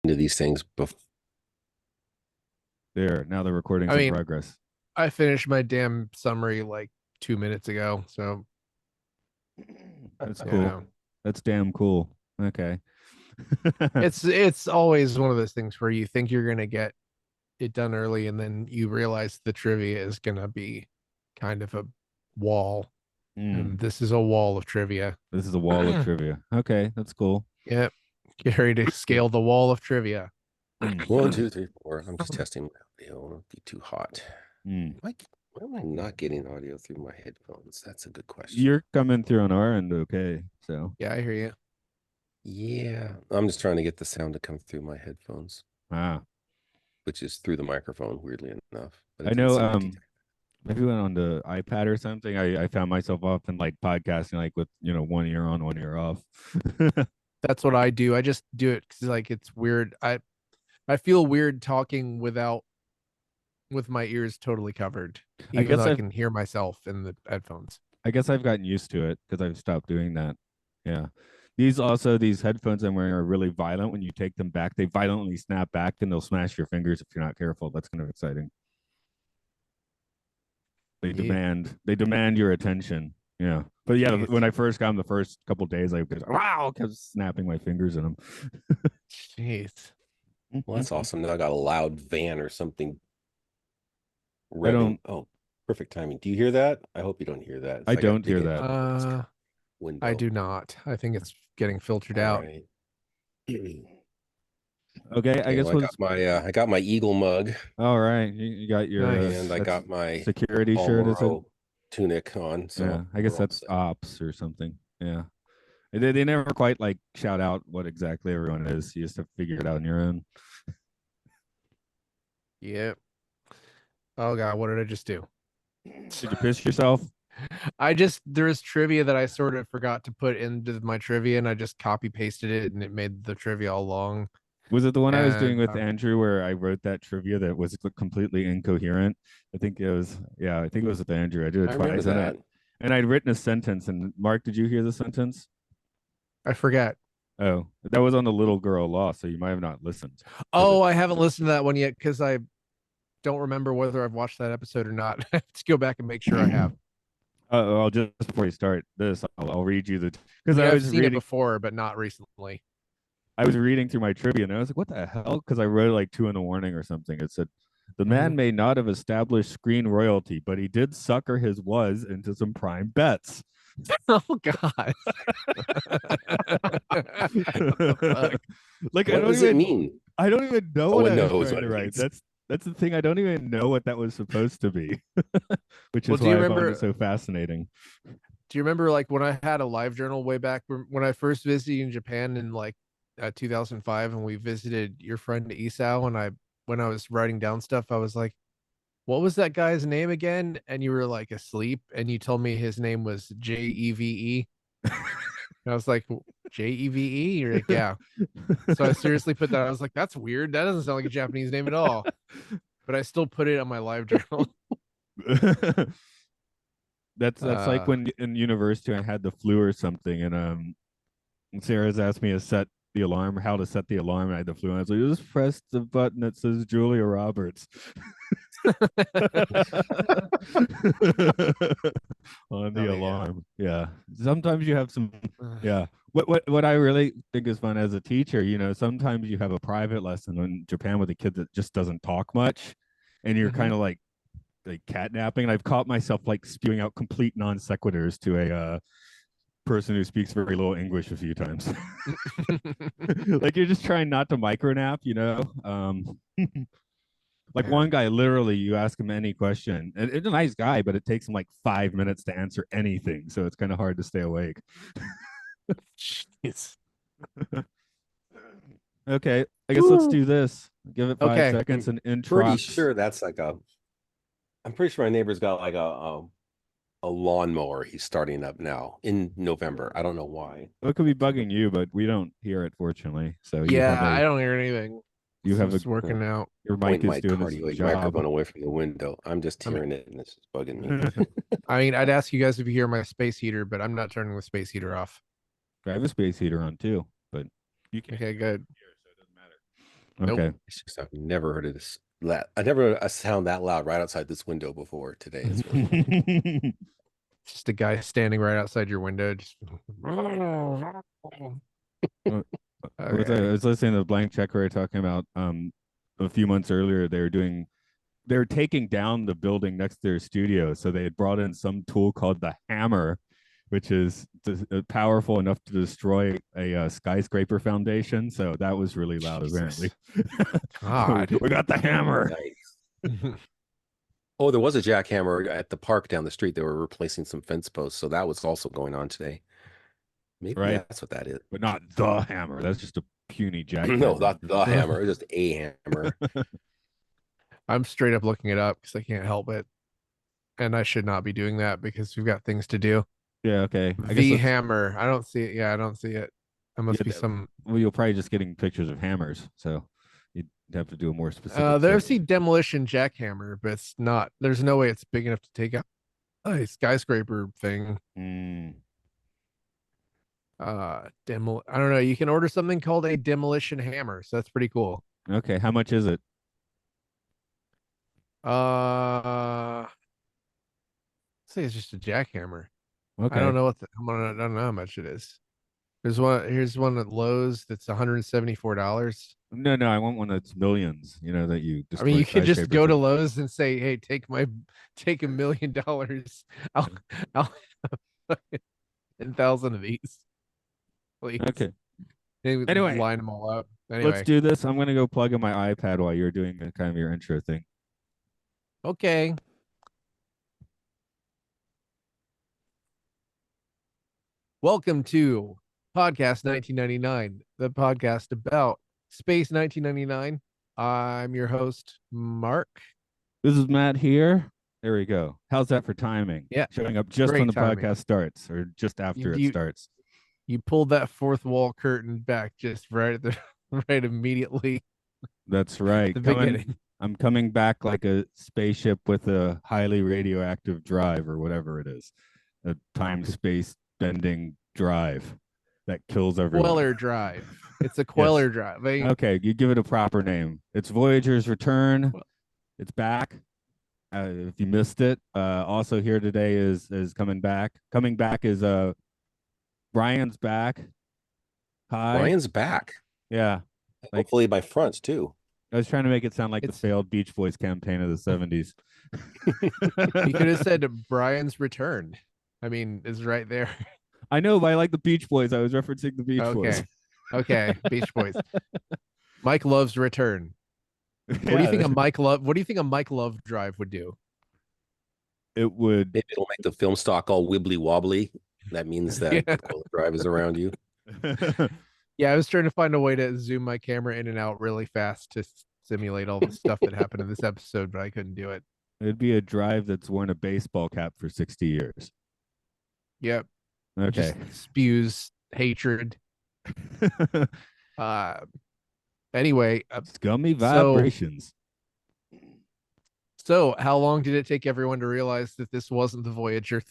into these things before. There, now the recording's I in mean, progress. I finished my damn summary like 2 minutes ago. So That's cool. yeah, That's damn cool. Okay. it's always one of those things where you think you're gonna get it done early, and then you realize the trivia is gonna be kind of a wall, and Mm, this is a wall of trivia. this is a wall of trivia. Okay, that's cool. Yep, get ready to scale the wall of trivia. Mm, One, two, three, four. I'm just testing my audio. I won't be too hot. mm. Why am I not getting audio through my headphones? That's a good question. You're coming through on our end, okay? So, Yeah, I hear you. Yeah, I'm just trying to get the sound to come through my headphones, ah, which is through the microphone, weirdly enough. But I it didn't know. seem to detect. Maybe went on the iPad or something. I found myself often like podcasting, like with one ear on, one ear off. That's what I do. I just do it because like it's weird. I feel weird talking with my ears totally covered, I even though guess I I've can hear myself in the headphones. I guess I've gotten used to it because I've stopped doing that. Yeah. These headphones I'm wearing are really violent. When you take them back, they violently snap back and they'll smash your fingers if you're not careful. That's kind of exciting. Yeah. They demand your attention. Yeah. But yeah, Jeez. when I first got them the first couple of days, I was wow, kept snapping my fingers in them. Jeez. Well, that's awesome. Now I got a loud van or something I revving. don't Oh, perfect timing. Do you hear that? I hope you don't hear that. I I got a don't big hear enough that. I window. do not. I think it's getting filtered All out. right. Okay, I Okay, guess well, was I got my Eagle mug all right. You got your and Nice. I that's got my security Paul shirt, is it? Moreau tunic on, Yeah, so I guess we're all that's set. ops or something. Yeah. They never quite like shout out what exactly everyone is. You just have to figure it out on your own. Yep. Oh God, what did I just do? Did you piss yourself? There's trivia that I sort of forgot to put into my trivia, and I just copy pasted it, and it made the trivia all long. Was it the one I was doing And with Andrew where I wrote that trivia that was completely incoherent? I think it was, yeah, I think it was with Andrew. I did it I remember twice, that. and I'd written a sentence. And Mark, did you hear the sentence? I forget. Oh, that was on the little girl law, so you might have not listened because Oh, it. I haven't listened to that one yet because I don't remember whether I've watched that episode or not. I have to go back and make sure I have. I'll just before you start this, I'll read you the I because mean, I've seen it before, but not recently. I was reading through my trivia and I was like, what the hell? Because I wrote it like 2 in the morning or something. It said, the Mhm. man may not have established screen royalty, but he did sucker his was into some prime bets. Oh God. What the fuck? Like What does it mean? I don't even know No what one I was knows trying what to it write. means. That's the thing. I don't even know what that was supposed to be, which Well, is why I found it so fascinating. do you remember like when I had a live journal way back when I first visited in Japan in like 2005, and we visited your friend Isao, and when I was writing down stuff, I was like, what was that guy's name again? And you were like asleep, and you told me his name was Jeve. And I was like, Jeve? You're like, yeah. So I seriously put that. I was like, that's weird. That doesn't sound like a Japanese name at all. But I still put it on my live journal. That's like uh when in university I had the flu or something, and Sarah's asked me to set the alarm, how to set the alarm. And I had the flu, and I was like, just press the button that says Julia Roberts on the oh yeah. alarm. Yeah. Sometimes you have some, yeah. What I really think is fun as a teacher, sometimes you have a private lesson in Japan with a kid that just doesn't talk much, and you're Mhm. kind of like catnapping. And I've caught myself like spewing out complete non sequiturs to a person who speaks very little English a few times. Like you're just trying not to micronap. Like one guy, literally, you ask him any question, and it's a nice guy, but it takes him like 5 minutes to answer anything, so it's kind of hard to stay awake. Jeez. Okay, I guess let's do this. Give it five Okay. seconds I'm and pretty introx. sure that's like a. I'm pretty sure my neighbor's got like a lawnmower he's starting up now in November. I don't know why. What could be bugging you, but we don't hear it, fortunately. So Yeah, I don't hear anything. you have a It's working out. your mic Point is my doing its cardioid job. microphone away from the window. I'm just I mean, hearing it and it's just bugging me. I mean, I'd ask you guys if you hear my space heater, but I'm not turning the space heater off. I have a space heater on too, but you can't Okay, good. hear, so it doesn't matter. Nope. Okay. It's just, I've never heard of this. I never heard a sound that loud right outside this window before today. It's really funny. Just a guy standing right outside your window. Just What I okay. was listening to the Blank Check where talking about a few months earlier they were taking down the building next to their studio, so they had brought in some tool called the hammer, which is powerful enough to destroy a skyscraper foundation. So that was really loud, apparently. God. We got the hammer. Nice. Oh, there was a jackhammer at the park down the street. They were replacing some fence posts, so that was also going on today. Maybe Right, that's what that is. but not the hammer. That's just a puny jackhammer. No, not the hammer. It's just a hammer. I'm straight up looking it up because I can't help it. And I should not be doing that because we've got things to do. Yeah, okay. I The guess hammer. I don't see it. Yeah, I don't see it. That must yeah, be some. well, you're probably just getting pictures of hammers, so you'd have to do a more specific There's search. the demolition jackhammer, but it's not. There's no way it's big enough to take out a skyscraper thing. Mm, I don't know. You can order something called a demolition hammer, so that's pretty cool. okay, how much is it? Say it's just a jackhammer. Okay. I don't know I don't know how much it is. Here's one at Lowe's that's $174. No, I want one that's millions, that you I mean, destroy you could just skyscrapers go to with. Lowe's and say, "Hey, take $1 million. I'll I'll have 10,000 of these, please." Okay. Maybe Anyway, line them all up. let's Anyway, do this. I'm gonna go plug in my iPad while you're doing kind of your intro thing. okay. Welcome to Podcast 1999, the podcast about Space 1999. I'm your host, Mark. This is Matt here. There we go. How's that for timing? Yeah, Showing up just when great the timing. podcast starts or just after it starts. You pulled that fourth wall curtain back just right at the right immediately. That's right. The beginning. I'm coming back like a spaceship with a highly radioactive drive or whatever it is. A time space bending drive that kills everyone. Queller drive. It's a Queller drive. Okay, you give it a proper name. It's Voyager's return. It's back. If you missed it, also here today is coming back. Coming back is Brian's back. Hi. Brian's back. Yeah. Hopefully by fronts too. I was trying to make it sound like the failed Beach Boys campaign of the 70s. You could have said Brian's return. I mean, it's right there. I know, but I like the Beach Boys. I was referencing the Beach Boys. Okay, Beach Boys. Mike Love's return. What do you think a Mike Love drive would do? It would. Maybe it'll make the film stock all wibbly wobbly. That means that the Queller drive is around you. Yeah, I was trying to find a way to zoom my camera in and out really fast to simulate all the stuff that happened in this episode, but I couldn't do it. It'd be a drive that's worn a baseball cap for 60 years. Yep. Okay. Just spews hatred. Anyway, scummy vibrations. So how long did it take everyone to realize that this wasn't the Voyager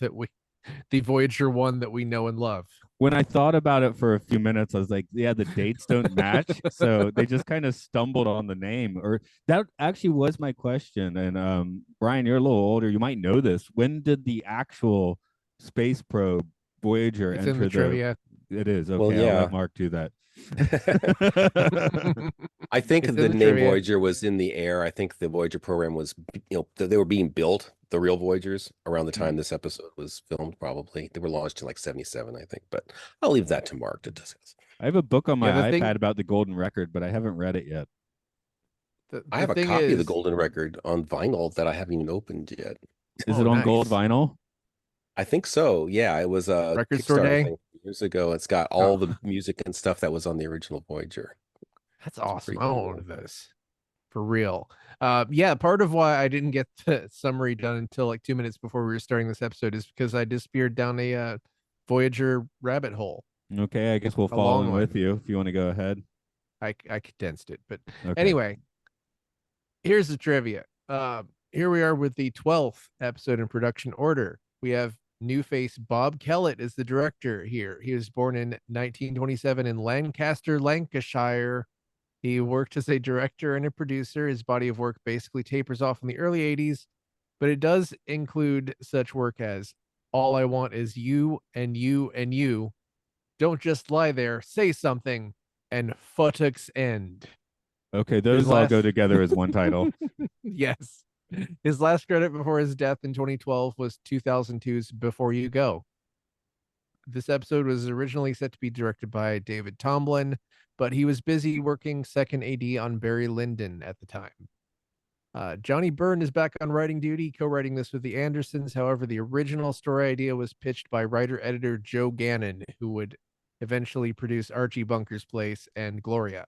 the Voyager 1 that we know and love? When I thought about it for a few minutes, I was like, yeah, the dates don't match. So they just kind of stumbled on the name. Or that actually was my question. And Brian, you're a little older. You might know this. When did the actual space probe Voyager It's enter in the trivia? It is. Okay, Well, yeah. I'll let Mark do that. I think It's the in the name trivia. Voyager was in the air. I think the Voyager program was, they were being built, the real Voyagers, around the time this episode was filmed, probably. They were launched in like 77, I think, but I'll leave that to Mark to discuss. I have a book on my Yeah, the iPad thing- about the golden record, but I haven't read it yet. I have a thing copy of the is- Golden Record on vinyl that I haven't even opened yet. Is Oh, it on nice. gold vinyl? I think so. Yeah, it was a Record store Kickstarter day? thing years ago. It's got all the music and stuff that was on the original Voyager. That's It's awesome. pretty I cool. wanted this for real. Yeah, part of why I didn't get the summary done until like 2 minutes before we were starting this episode is because I disappeared down a Voyager rabbit hole. Okay, I guess we'll A follow long in one. with you if you want to go ahead. I condensed it, but Okay. anyway, here's the trivia. Here we are with the 12th episode in production order. We have new face Bob Kellett is the director here. He was born in 1927 in Lancaster, Lancashire. He worked as a director and a producer. His body of work basically tapers off in the early 80s, but it does include such work as All I Want Is You and You and You, Don't Just Lie There, Say Something, and Futtock's End. Okay, His those all go together as one title. Yes. His last credit before his death in 2012 was 2002's Before You Go. This episode was originally set to be directed by David Tomblin, but he was busy working second AD on Barry Lyndon at the time. Johnny Byrne is back on writing duty, co-writing this with the Andersons. However, the original story idea was pitched by writer-editor Joe Gannon, who would eventually produce Archie Bunker's Place and Gloria.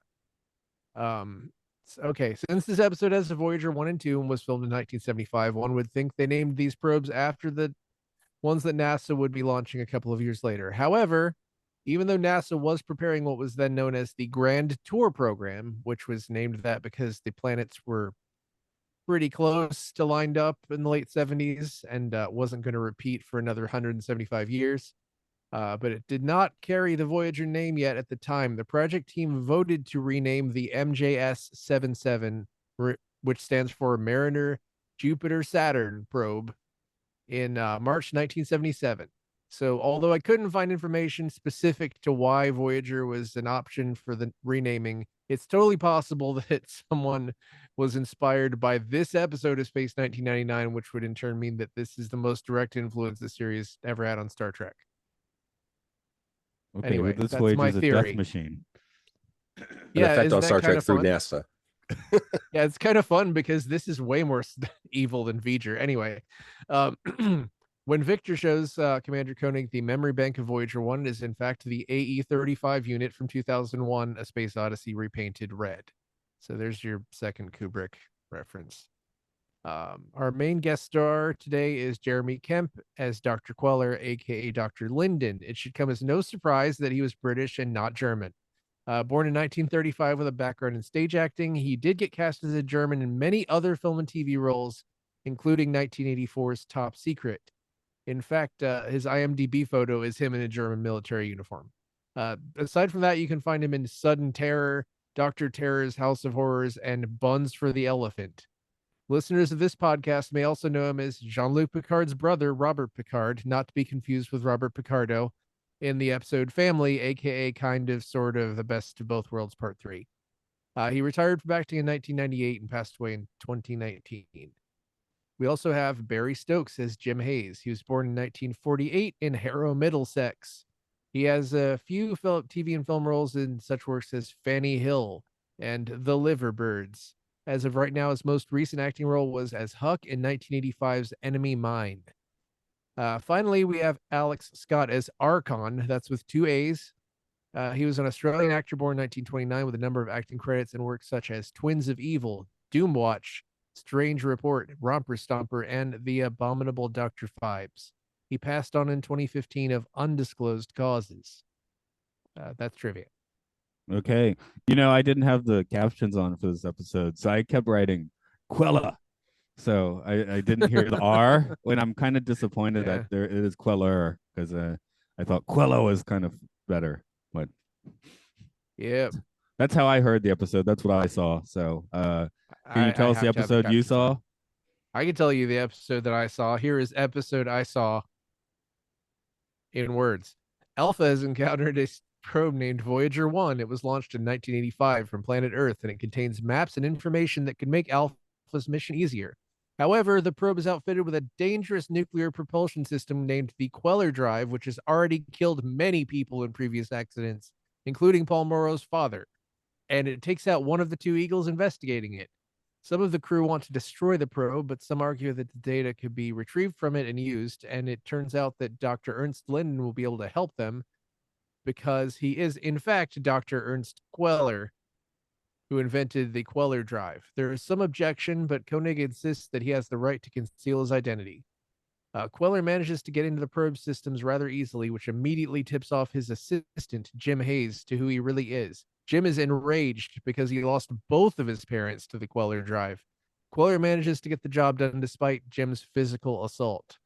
Okay, since this episode has the Voyager 1 and 2 and was filmed in 1975, one would think they named these probes after the ones that NASA would be launching a couple of years later. However, even though NASA was preparing what was then known as the Grand Tour program, which was named that because the planets were pretty close to lined up in the late 70s and wasn't going to repeat for another 175 years. But it did not carry the Voyager name yet at the time. The project team voted to rename the MJS-77, which stands for Mariner Jupiter Saturn probe, in March 1977. So although I couldn't find information specific to why Voyager was an option for the renaming, it's totally possible that someone was inspired by this episode of Space 1999, which would in turn mean that this is the most direct influence the series ever had on Star Trek. Okay, Anyway, this that's Voyager my is a theory. death machine. An Yeah, effect isn't on that Star kind Trek of through fun? NASA. Yeah, it's kind of fun because this is way more evil than Voyager. Anyway, when Victor shows Commander Koenig the memory bank of Voyager 1, is in fact the AE-35 unit from 2001, A Space Odyssey, repainted red. So there's your second Kubrick reference. Our main guest star today is Jeremy Kemp as Dr. Queller, aka Dr. Linden. It should come as no surprise that he was British and not German. Born in 1935 with a background in stage acting, he did get cast as a German in many other film and TV roles, including 1984's Top Secret. In fact, his IMDb photo is him in a German military uniform. Aside from that, you can find him in Sudden Terror, Dr. Terror's House of Horrors, and Buns for the Elephant. Listeners of this podcast may also know him as Jean-Luc Picard's brother, Robert Picard, not to be confused with Robert Picardo, in the episode Family, aka Kind of, Sort of, The Best of Both Worlds Part 3. He retired from acting in 1998 and passed away in 2019. We also have Barry Stokes as Jim Hayes. He was born in 1948 in Harrow, Middlesex. He has a few TV and film roles in such works as Fanny Hill and The Liverbirds. As of right now, his most recent acting role was as Huck in 1985's Enemy Mine. Finally, we have Alex Scott as Archon. That's with 2 A's. He was an Australian actor born in 1929 with a number of acting credits and works such as Twins of Evil, Doomwatch, Strange Report, Romper Stomper, and The Abominable Dr. Phibes. He passed on in 2015 of undisclosed causes. That's trivia. Okay. I didn't have the captions on for this episode, so I kept writing Quella. So I didn't hear the R, and I'm kind of disappointed that there it is Queller, because I thought Quella was kind of better. But yeah, that's how I heard the episode. That's what I saw. So can you tell us the episode you saw? I can tell you the episode that I saw. Here is episode I saw in words. Alpha has encountered a probe named Voyager 1. It was launched in 1985 from planet Earth, and it contains maps and information that could make Alpha's mission easier. However, the probe is outfitted with a dangerous nuclear propulsion system named the Queller Drive, which has already killed many people in previous accidents, including Paul Morrow's father. And it takes out one of the 2 Eagles investigating it. Some of the crew want to destroy the probe, but some argue that the data could be retrieved from it and used, and it turns out that Dr. Ernst Linden will be able to help them because he is, in fact, Dr. Ernst Queller, who invented the Queller Drive. There is some objection, but Koenig insists that he has the right to conceal his identity. Queller manages to get into the probe systems rather easily, which immediately tips off his assistant, Jim Hayes, to who he really is. Jim is enraged because he lost both of his parents to the Queller Drive. Queller manages to get the job done despite Jim's physical assault.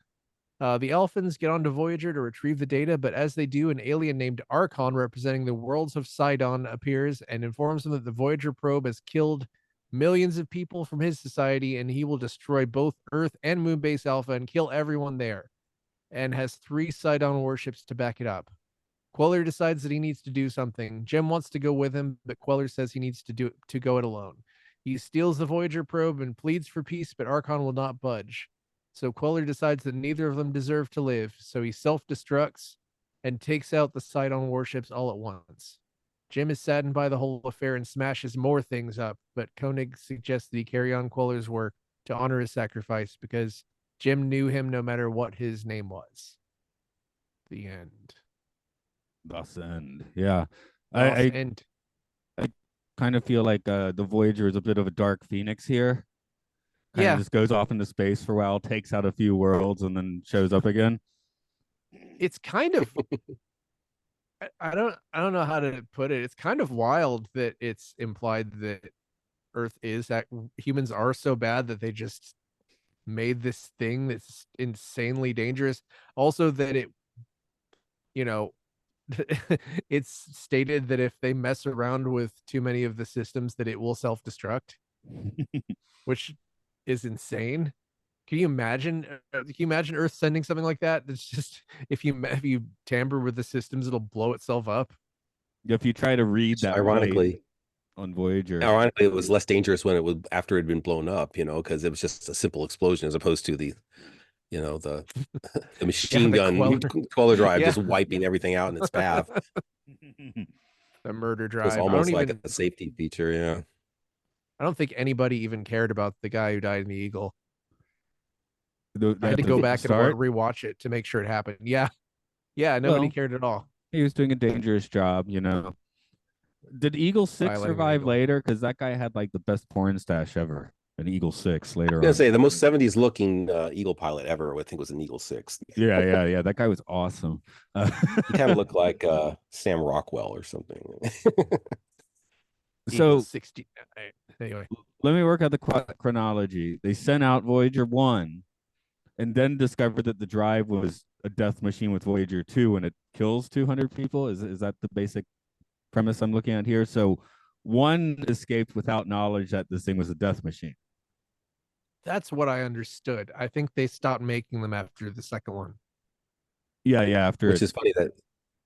The Elfins get onto Voyager to retrieve the data, but as they do, an alien named Archon, representing the worlds of Sidon, appears and informs them that the Voyager probe has killed millions of people from his society, and he will destroy both Earth and Moonbase Alpha and kill everyone there, and has 3 Sidon warships to back it up. Queller decides that he needs to do something. Jim wants to go with him, but Queller says he needs to go it alone. He steals the Voyager probe and pleads for peace, but Archon will not budge. So Queller decides that neither of them deserve to live, so he self-destructs and takes out the Sidon warships all at once. Jim is saddened by the whole affair and smashes more things up, but Koenig suggests that he carry on Queller's work to honor his sacrifice because Jim knew him no matter what his name was. The end. Thus end. Yeah. Thus I end. kind of feel like the Voyager is a bit of a dark phoenix here. Kind of just goes off into space for a while, takes out a few worlds, and then shows up again. It's kind of I don't know how to put it. It's kind of wild that it's implied that Earth is that humans are so bad that they just made this thing that's insanely dangerous. Also that it, it's stated that if they mess around with too many of the systems that it will self-destruct, which is insane. Can you imagine Earth sending something like that? It's just if you tamper with the systems, it'll blow itself up. If you try to read that Ironically on Voyager, it was less dangerous when it was after it had been blown up, because it was just a simple explosion as opposed to the machine gun Queller drive just wiping everything out in its path. The murder drive. It was almost like a safety feature. Yeah. I don't think anybody even cared about the guy who died in the Eagle. I had to go back and rewatch it to make sure it happened. Yeah. Nobody cared at all. He was doing a dangerous job, Did Eagle 6 survive later? Because that guy had like the best porn stash ever. An Eagle 6 later on. I was gonna say the most 70s looking Eagle pilot ever, I think, was an Eagle 6. Yeah. That guy was awesome. He kind of looked like Sam Rockwell or something. So 60. Anyway, let me work out the chronology. They sent out Voyager 1 and then discovered that the drive was a death machine with Voyager 2 and it kills 200 people. Is that the basic premise I'm looking at here? So 1 escaped without knowledge that this thing was a death machine. That's what I understood. I think they stopped making them after the second one. Yeah, after which is funny that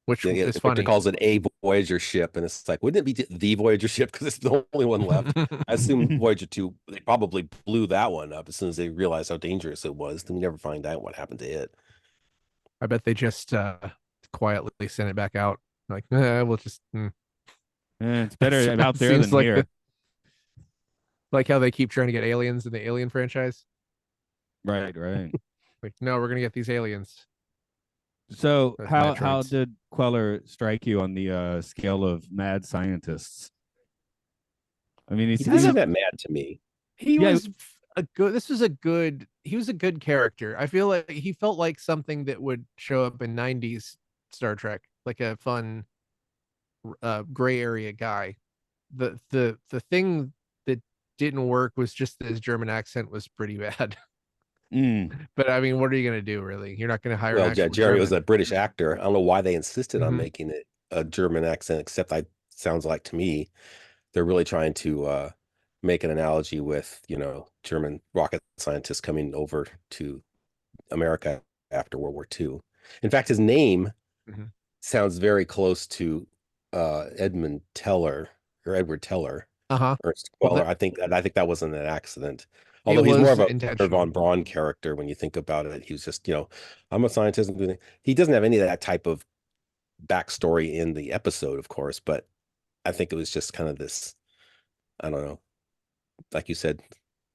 is funny. Calls it a Voyager ship, and it's like, wouldn't it be the Voyager ship because it's the only one left? I assume Voyager 2, they probably blew that one up as soon as they realized how dangerous it was. Then we never find out what happened to it. I bet they just quietly sent it back out. Like, we'll just. It's better out there than here. Like how they keep trying to get aliens in the Alien franchise. Right. Like, no, we're gonna get these aliens. So how did Queller strike you on the scale of mad scientists? I mean, he wasn't that mad to me. He was a good character. I feel like he felt like something that would show up in 90s Star Trek, like a fun gray area guy. The thing that didn't work was just that his German accent was pretty bad. But I mean, what are you going to do, really? You're not going to hire. Well, Jerry was a British actor. I don't know why they insisted on making it a German accent, except sounds like to me they're really trying to make an analogy with German rocket scientists coming over to America after World War II. In fact, his name sounds very close to Edmund Teller or Edward Teller. Ernst Queller. I think that wasn't an accident. Although he's more of a von Braun character when you think about it. He was just, I'm a scientist. He doesn't have any of that type of backstory in the episode, of course, but I think it was just kind of this, I don't know, like you said,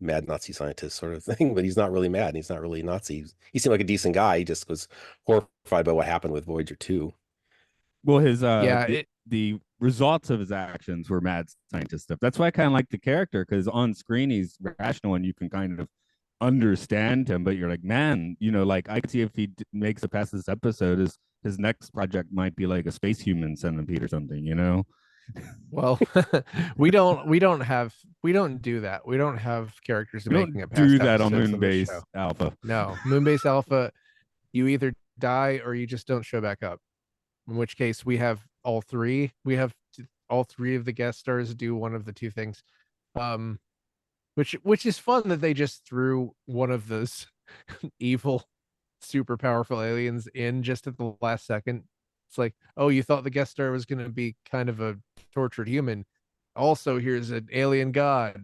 mad Nazi scientist sort of thing, but he's not really mad. And he's not really Nazi. He seemed like a decent guy. He just was horrified by what happened with Voyager 2. Well, his the results of his actions were mad scientist stuff. That's why I kind of like the character, because on screen he's rational and you can kind of understand him. But you're like, man, like I could see if he makes it past this episode, his next project might be like a space human centipede or something. Well, we don't do that. We don't have characters making it past. Do that on Moonbase Alpha. No, Moonbase Alpha. you either die or you just don't show back up. In which case, we have all three. We have all three of the guest stars do one of the two things. Which is fun that they just threw one of those evil, super powerful aliens in just at the last second. It's like, oh, you thought the guest star was going to be kind of a tortured human. Also, here's an alien god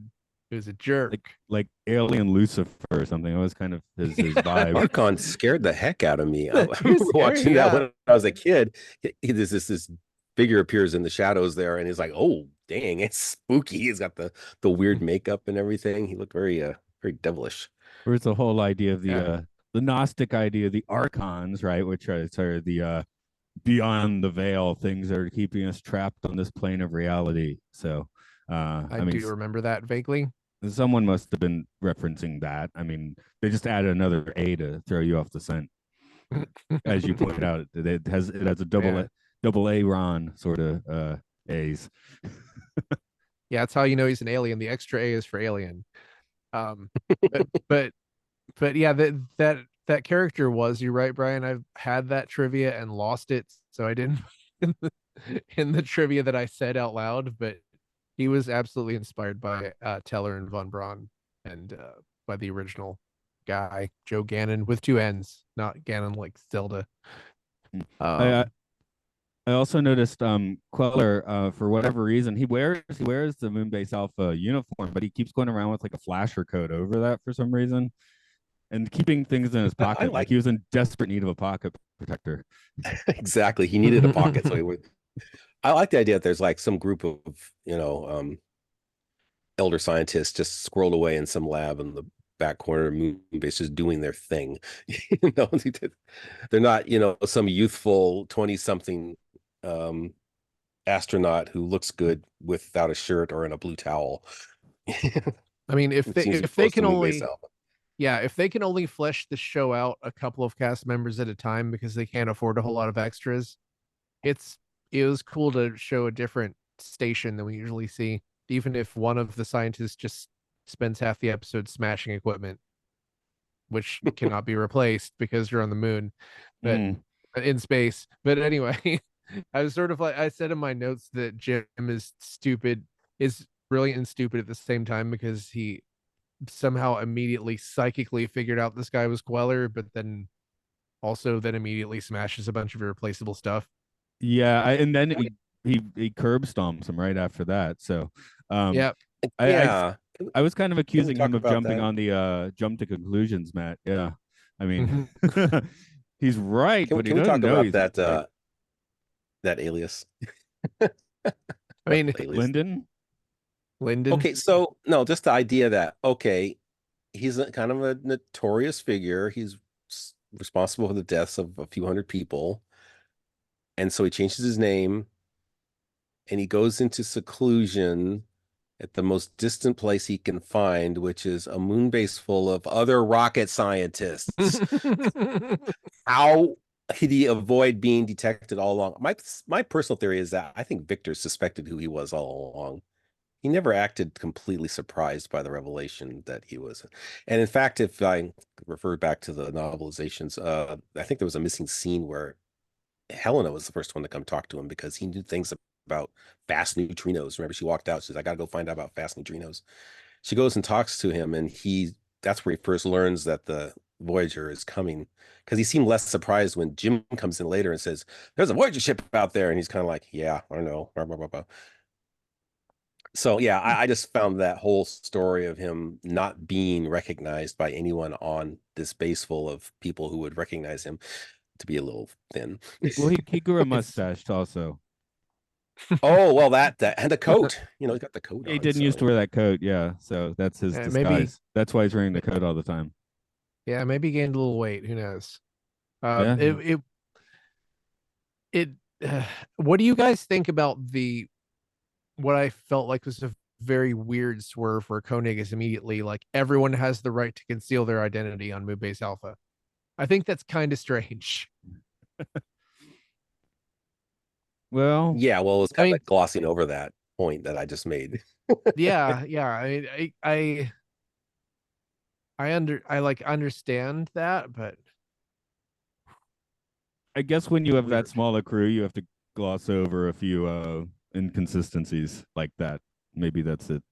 who's a jerk. Like Alien Lucifer or something. It was kind of his vibe. Archon scared the heck out of me. I He was remember scary, watching yeah. that when I was a kid. This figure appears in the shadows there, and he's like, "Oh, dang, it's spooky." He's got the weird makeup and everything. He looked very very devilish. There's the whole idea of Yeah. the Gnostic idea, the archons, right, which are sort of the beyond the veil things that are keeping us trapped on this plane of reality. So, I mean, do remember that vaguely. someone must have been referencing that. I mean, they just added another A to throw you off the scent, as you pointed out. It has a double A Ron sort of A's. Yeah, that's how you know he's an alien. The extra A is for alien. Um, but but yeah, that character was, you're right, Brian. I've had that trivia and lost it, so I didn't in the trivia that I said out loud. But he was absolutely inspired by Teller and von Braun, and by the original guy, Joe Gannon, with two N's, not Gannon like Zelda. I also noticed Queller, for whatever reason, he wears the Moonbase Alpha uniform, but he keeps going around with like a flasher coat over that for some reason, and keeping things in his pocket, like he was in desperate need of a pocket protector. Exactly, he needed a pocket, so he would. I like the idea that there's like some group of elder scientists just squirreled away in some lab in the back corner of Moonbase, just doing their thing. They're not some youthful 20-something astronaut who looks good without a shirt or in a blue towel. I mean, if they can only if they can only flesh the show out a couple of cast members at a time because they can't afford a whole lot of extras, it was cool to show a different station than we usually see, even if one of the scientists just spends half the episode smashing equipment, which cannot be replaced because you're on the moon, but in space. But anyway, I was sort of like, I said in my notes that Jim is brilliant and stupid at the same time, because he somehow immediately psychically figured out this guy was Queller, but then immediately smashes a bunch of irreplaceable stuff. Yeah, and then he curb stomps him right after that. So, yeah, I was kind of accusing him of jumping that? on the jump to conclusions, Matt. Yeah, I mean, he's right, but he doesn't know he's that right. That alias. I mean, Lyndon. Okay, so no, just the idea that he's kind of a notorious figure. He's responsible for the deaths of a few hundred people, and so he changes his name, and he goes into seclusion at the most distant place he can find, which is a moon base full of other rocket scientists. How did he avoid being detected all along? My personal theory is that I think Victor suspected who he was all along. He never acted completely surprised by the revelation that he was. And in fact, if I refer back to the novelizations, I think there was a missing scene where Helena was the first one to come talk to him because he knew things about fast neutrinos. Remember, she walked out. She's like, I got to go find out about fast neutrinos. She goes and talks to him, and that's where he first learns that the Voyager is coming, because he seemed less surprised when Jim comes in later and says, there's a Voyager ship out there. And he's kind of like, yeah, I know. Blah, blah, blah, blah. So yeah, I just found that whole story of him not being recognized by anyone on this base full of people who would recognize him to be a little thin. Well, he grew a mustache also. Oh, well, that and the coat. He's got the coat on. He didn't used to wear that coat, yeah. So that's his disguise. Maybe, that's why he's wearing the coat all the time. Yeah, maybe he gained a little weight. Who knows? Yeah. What do you guys think about what I felt like was a very weird swerve where Koenig is immediately like, everyone has the right to conceal their identity on Moonbase Alpha? I think that's kind of strange. Well, yeah, it was kind of like glossing over that point that I just made. yeah. I understand that, but I guess when you have that Weird. smaller crew, you have to gloss over a few inconsistencies like that. Maybe that's it.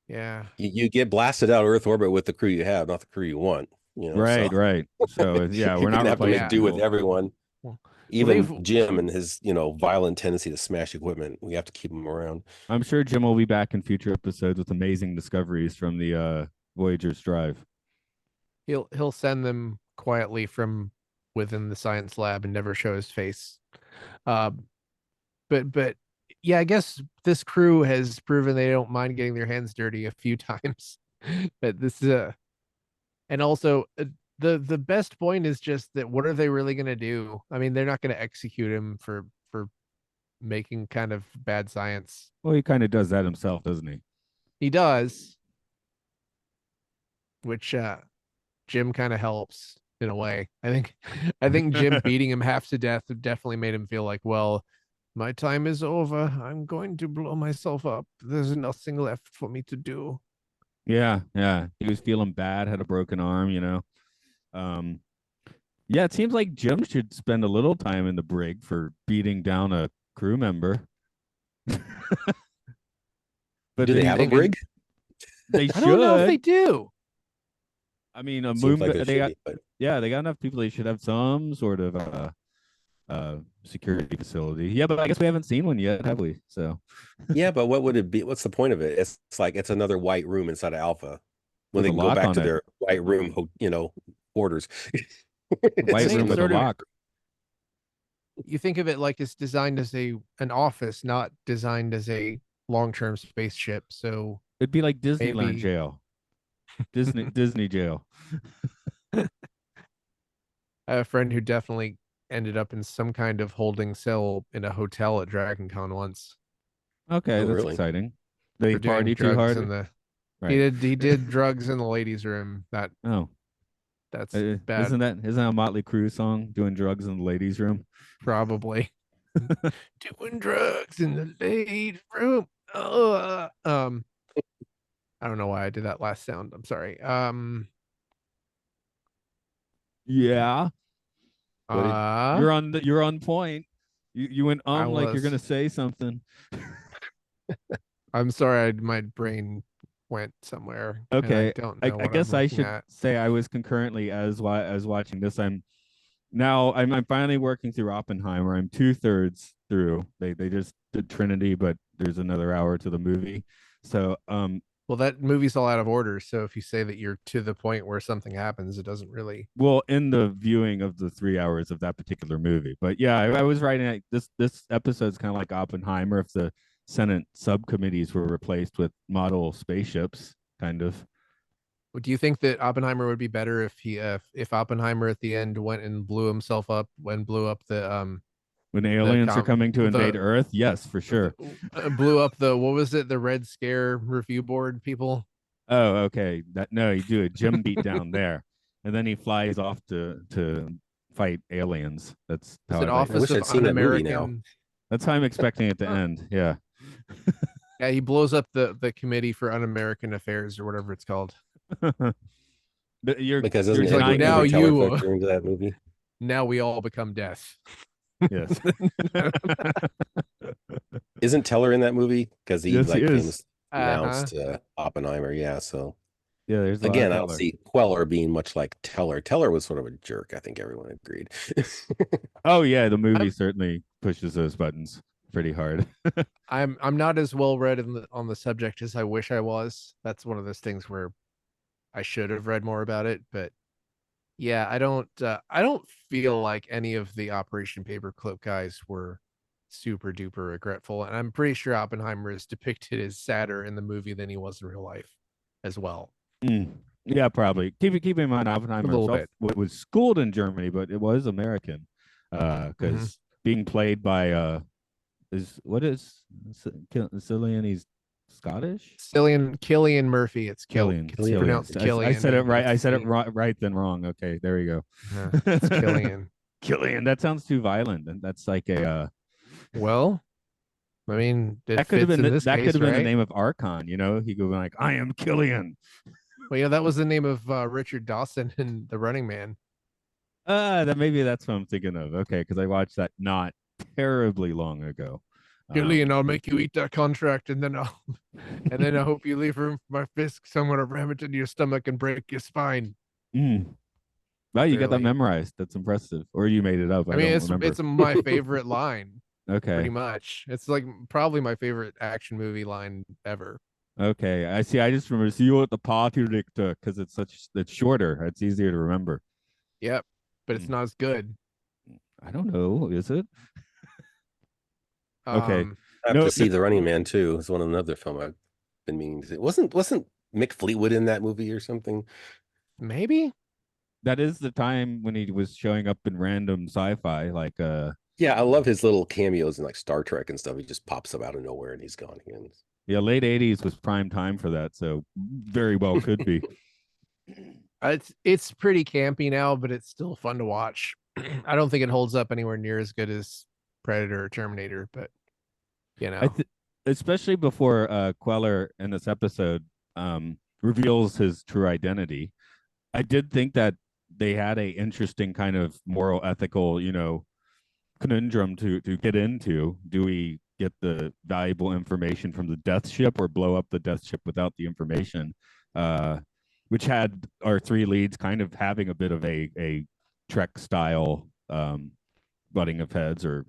Yeah. You get blasted out of Earth orbit with the crew you have, not the crew you want. So Right, right. So yeah, we're you're not gonna have to make Yeah. do with replaceable. everyone. Well, they've Even Jim and his, violent tendency to smash equipment. We have to keep him around. I'm sure Jim will be back in future episodes with amazing discoveries from the Voyager's drive. he'll send them quietly from within the science lab and never show his face. Uh, but yeah, I guess this crew has proven they don't mind getting their hands dirty a few times. But this is and also the best point is just that what are they really going to do? I mean, they're not going to execute him for making kind of bad science. Well, he kind of does that himself, doesn't he? He does, which Jim kind of helps in a way. I think Jim beating him half to death definitely made him feel like, well, my time is over. I'm going to blow myself up. There's nothing left for me to do. Yeah, yeah. He was feeling bad, had a broken arm. Um, yeah, it seems like Jim should spend a little time in the brig for beating down a crew member. But Do they then have a Think brig? they I don't know if they should. do. I mean, a Seems moon. like there They should got be, but yeah, they got enough people. They should have some sort of security facility. Yeah, but I guess we haven't seen one yet, have we? So yeah, but what would it be? What's the point of it? It's like it's another white room inside of Alpha when with they a can go lock back on to it, their white room, quarters. a It's white just room with a Sort another. of lock. you think of it like it's designed as an office, not designed as a long-term spaceship. So It'd be like Disneyland maybe jail, Disney jail. I have a friend who definitely ended up in some kind of holding cell in a hotel at Dragon Con once Okay, Oh, that's really? exciting. They for doing party too drugs in hard, the right? he did drugs in the ladies' room. Oh, That's bad, isn't that a Motley Crue song? Doing drugs in the ladies' room. probably. Doing drugs in the ladies' room. I don't know why I did that last sound. I'm sorry. Yeah, What did you're on point. You went I like you're was. gonna say something. I'm sorry. My brain went somewhere, and I Okay, don't I know what I'm guess I looking should at. say I was concurrently as watching this. I'm finally working through Oppenheimer. I'm 2/3 through. They just did Trinity, but there's another hour to the movie. So Well, that movie's all out of order. So if you say that you're to the point where something happens, it doesn't really. well in the viewing of the 3 hours of that particular movie. But yeah, I was writing like, this episode's kind of like Oppenheimer if the Senate subcommittees were replaced with model spaceships, kind of. Do you think that Oppenheimer would be better if Oppenheimer at the end went and blew himself up when blew up When the aliens are com coming to invade the Earth, yes, for sure. blew up the what was it, the Red Scare review board people? Oh, okay. That no, you do a Jim beat down there, and then he flies off to fight aliens. That's Is how it I. I Office wish of I'd seen that movie now. Un-American? That's how I'm expecting it to end. Yeah. Yeah, he blows up the Committee for Un-American Affairs or whatever it's called. You're Because you're doesn't He's like, denying now Edward Teller you factor into that movie? now we all become death. yes. Isn't Teller in that movie? Because he Yes, he like is. famously Uh-huh. announced Oppenheimer. Yeah. So Yeah, there's a lot of again, I don't Teller. see Queller being much like Teller. Teller was sort of a jerk. I think everyone agreed. Oh yeah, the movie I'm certainly pushes those buttons pretty hard. I'm not as well read on the subject as I wish I was. That's one of those things where I should have read more about it, but yeah, I don't feel like any of the Operation Paperclip guys were super duper regretful, and I'm pretty sure Oppenheimer is depicted as sadder in the movie than he was in real life as well. Mm. Yeah, probably. Keep in mind A Oppenheimer little himself bit. was schooled in Germany, but it was American. Hmm. Because being played by is what is Cillian? He's Scottish. Killian Murphy. It's it's Killian pronounced Murphy. I Killian, said it and right. I it's said it right then wrong. Okay, there you it's go. Killian. Killian. That sounds too violent. And that's like a Well, I mean, it that could have fits been in this that could case, have been the right? name of Archon. He could be like, I am Killian. Well, yeah, that was the name of Richard Dawson in The Running Man. Maybe that's what I'm thinking of. Okay, because I watched that not terribly long ago. Gillian, I'll make you eat that contract, and then I hope you leave room for my fist. So I'm gonna ram it into your stomach and break your spine. mm. Wow, you got that Clearly, memorized. That's impressive. Or you made it up. I I mean, don't it's remember. it's my favorite line, pretty Okay. much. It's like probably my favorite action movie line ever. Okay. I see. I just remember see you at the party because it's shorter. It's easier to remember. Yep, but it's Mm. not as good. I don't know. Is it? Okay. Um, I have No, to see The Running Man too. It's one another film I've been meaning to see. Wasn't Mick Fleetwood in that movie or something? maybe. that is the time when he was showing up in random sci-fi, like Yeah, I love his little cameos in like Star Trek and stuff. He just pops up out of nowhere and he's gone again. yeah, late 80s was prime time for that, so very well could be. It's pretty campy now, but it's still fun to watch. I don't think it holds up anywhere near as good as Predator or Terminator, but you I know, th- Especially before Queller in this episode reveals his true identity. I did think that they had a interesting kind of moral ethical, conundrum to get into. Do we get the valuable information from the death ship or blow up the death ship without the information? Uh, which had our three leads kind of having a bit of a Trek style butting of heads or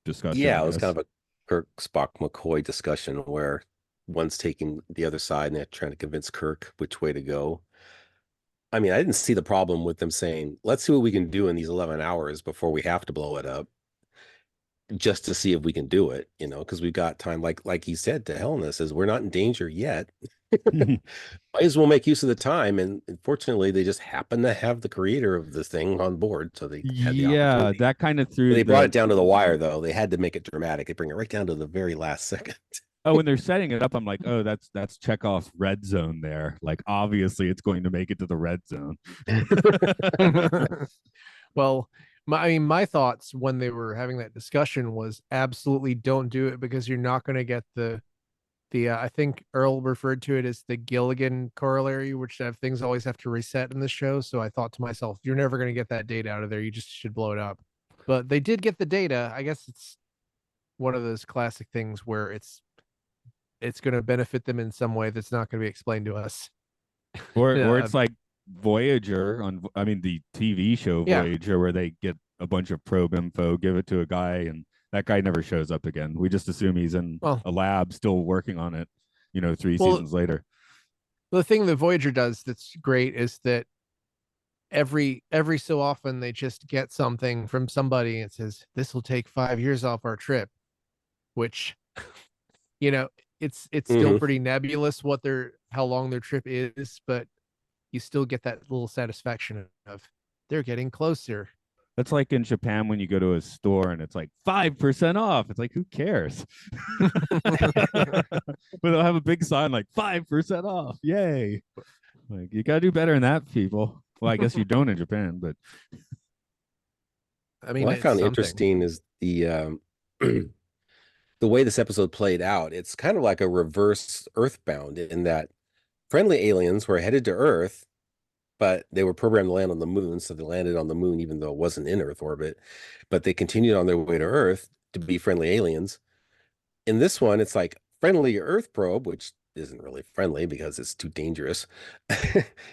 discussion, I Yeah, it was guess. kind of a Kirk Spock McCoy discussion where one's taking the other side and they're trying to convince Kirk which way to go. I mean, I didn't see the problem with them saying, let's see what we can do in these 11 hours before we have to blow it up, just to see if we can do it, because we've got time, like he said to Helena, says we're not in danger yet. Might as well make use of the time. And fortunately, they just happen to have the creator of this thing on board, so they had the Yeah, opportunity. that kind of threw They brought the it down to the wire, though. They had to make it dramatic. They bring it right down to the very last second. oh, when they're setting it up, I'm like, oh, that's Chekhov's red zone there. Like, obviously, it's going to make it to the red zone. well, my thoughts when they were having that discussion was absolutely don't do it because you're not going to get the I think Earl referred to it as the Gilligan corollary, which things always have to reset in the show. So I thought to myself, you're never going to get that data out of there. You just should blow it up. But they did get the data. I guess it's one of those classic things where it's going to benefit them in some way that's not going to be explained to us. Or uh, it's like Voyager I mean, the TV show yeah. Voyager, where they get a bunch of probe info, give it to a guy, and that guy never shows up again. We just assume he's in Well, a lab still working on it, three well, seasons later. the thing that Voyager does that's great is that every so often they just get something from somebody and says this will take 5 years off our trip, which you know it's still Mhm. pretty nebulous what their how long their trip is, but you still get that little satisfaction of they're getting closer. That's like in Japan when you go to a store and it's like 5% off. It's like, who cares? But they'll have a big sign like 5% off. Yay. Like, you gotta do better than that, people. Well, I guess you don't in Japan, but I mean, What I it's found something. interesting is the way this episode played out. It's kind of like a reverse Earthbound in that friendly aliens were headed to Earth, but they were programmed to land on the moon, so they landed on the moon even though it wasn't in Earth orbit. But they continued on their way to Earth to be friendly aliens. In this one, it's like friendly Earth probe, which isn't really friendly because it's too dangerous,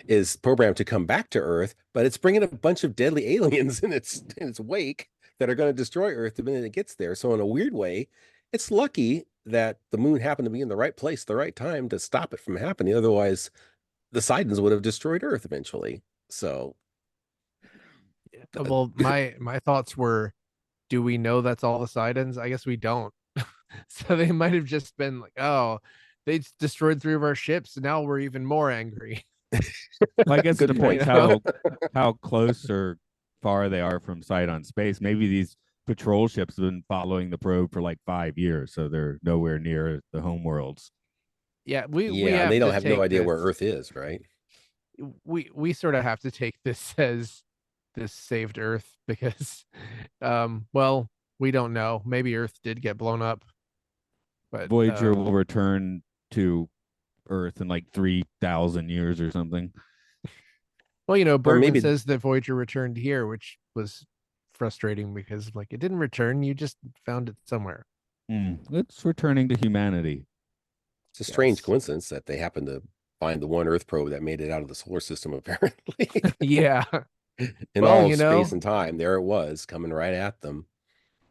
is programmed to come back to Earth, but it's bringing a bunch of deadly aliens in its wake that are going to destroy Earth the minute it gets there. So in a weird way, it's lucky that the moon happened to be in the right place, the right time to stop it from happening. Otherwise, the Sidons would have destroyed Earth eventually. So, Well, my thoughts were, do we know that's all the Sidons? I guess we don't. So they might have just been like, oh, they destroyed three of our ships, and now we're even more angry. well, I guess it good depends point. how close or far they are from sight on space. Maybe these patrol ships have been following the probe for like 5 years, so they're nowhere near the home worlds. Yeah, we Yeah, and have they don't to have no take idea where this. Earth is, right? We sort of have to take this as this saved Earth because, well, we don't know. Maybe Earth did get blown up, but Voyager will return to Earth in like 3,000 years or something. well, Or Bergman maybe says that Voyager returned here, which was frustrating because like it didn't return. You just found it somewhere. It's returning to humanity. It's a strange Yes. coincidence that they happened to find the one Earth probe that made it out of the solar system, apparently. Yeah. In Well, all you of space know, and time, there it was coming right at them.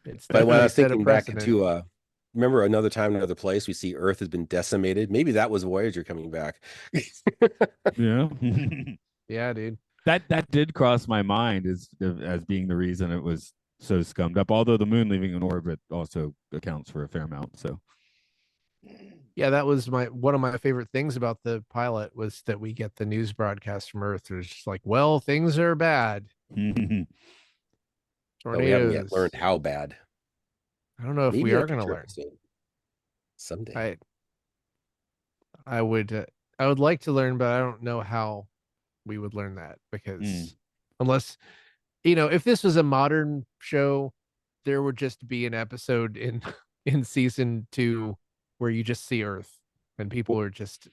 it's But when I definitely was set a thinking back precedent. into remember Another Time, Another Place, we see Earth has been decimated. Maybe that was Voyager coming back. Yeah. Yeah, dude. That did cross my mind as being the reason it was so scummed up. Although the moon leaving in orbit also accounts for a fair amount. So Yeah, that was one of my favorite things about the pilot was that we get the news broadcast from Earth. It's just like, well, things are bad. But we haven't yet Tornadoes. learned how bad. I don't know if we Maybe a are going to future learn. episode someday. I would I would like to learn, but I don't know how we would learn that because unless if this was a modern show, there would just be an episode in in season 2 where you just see Earth and people are just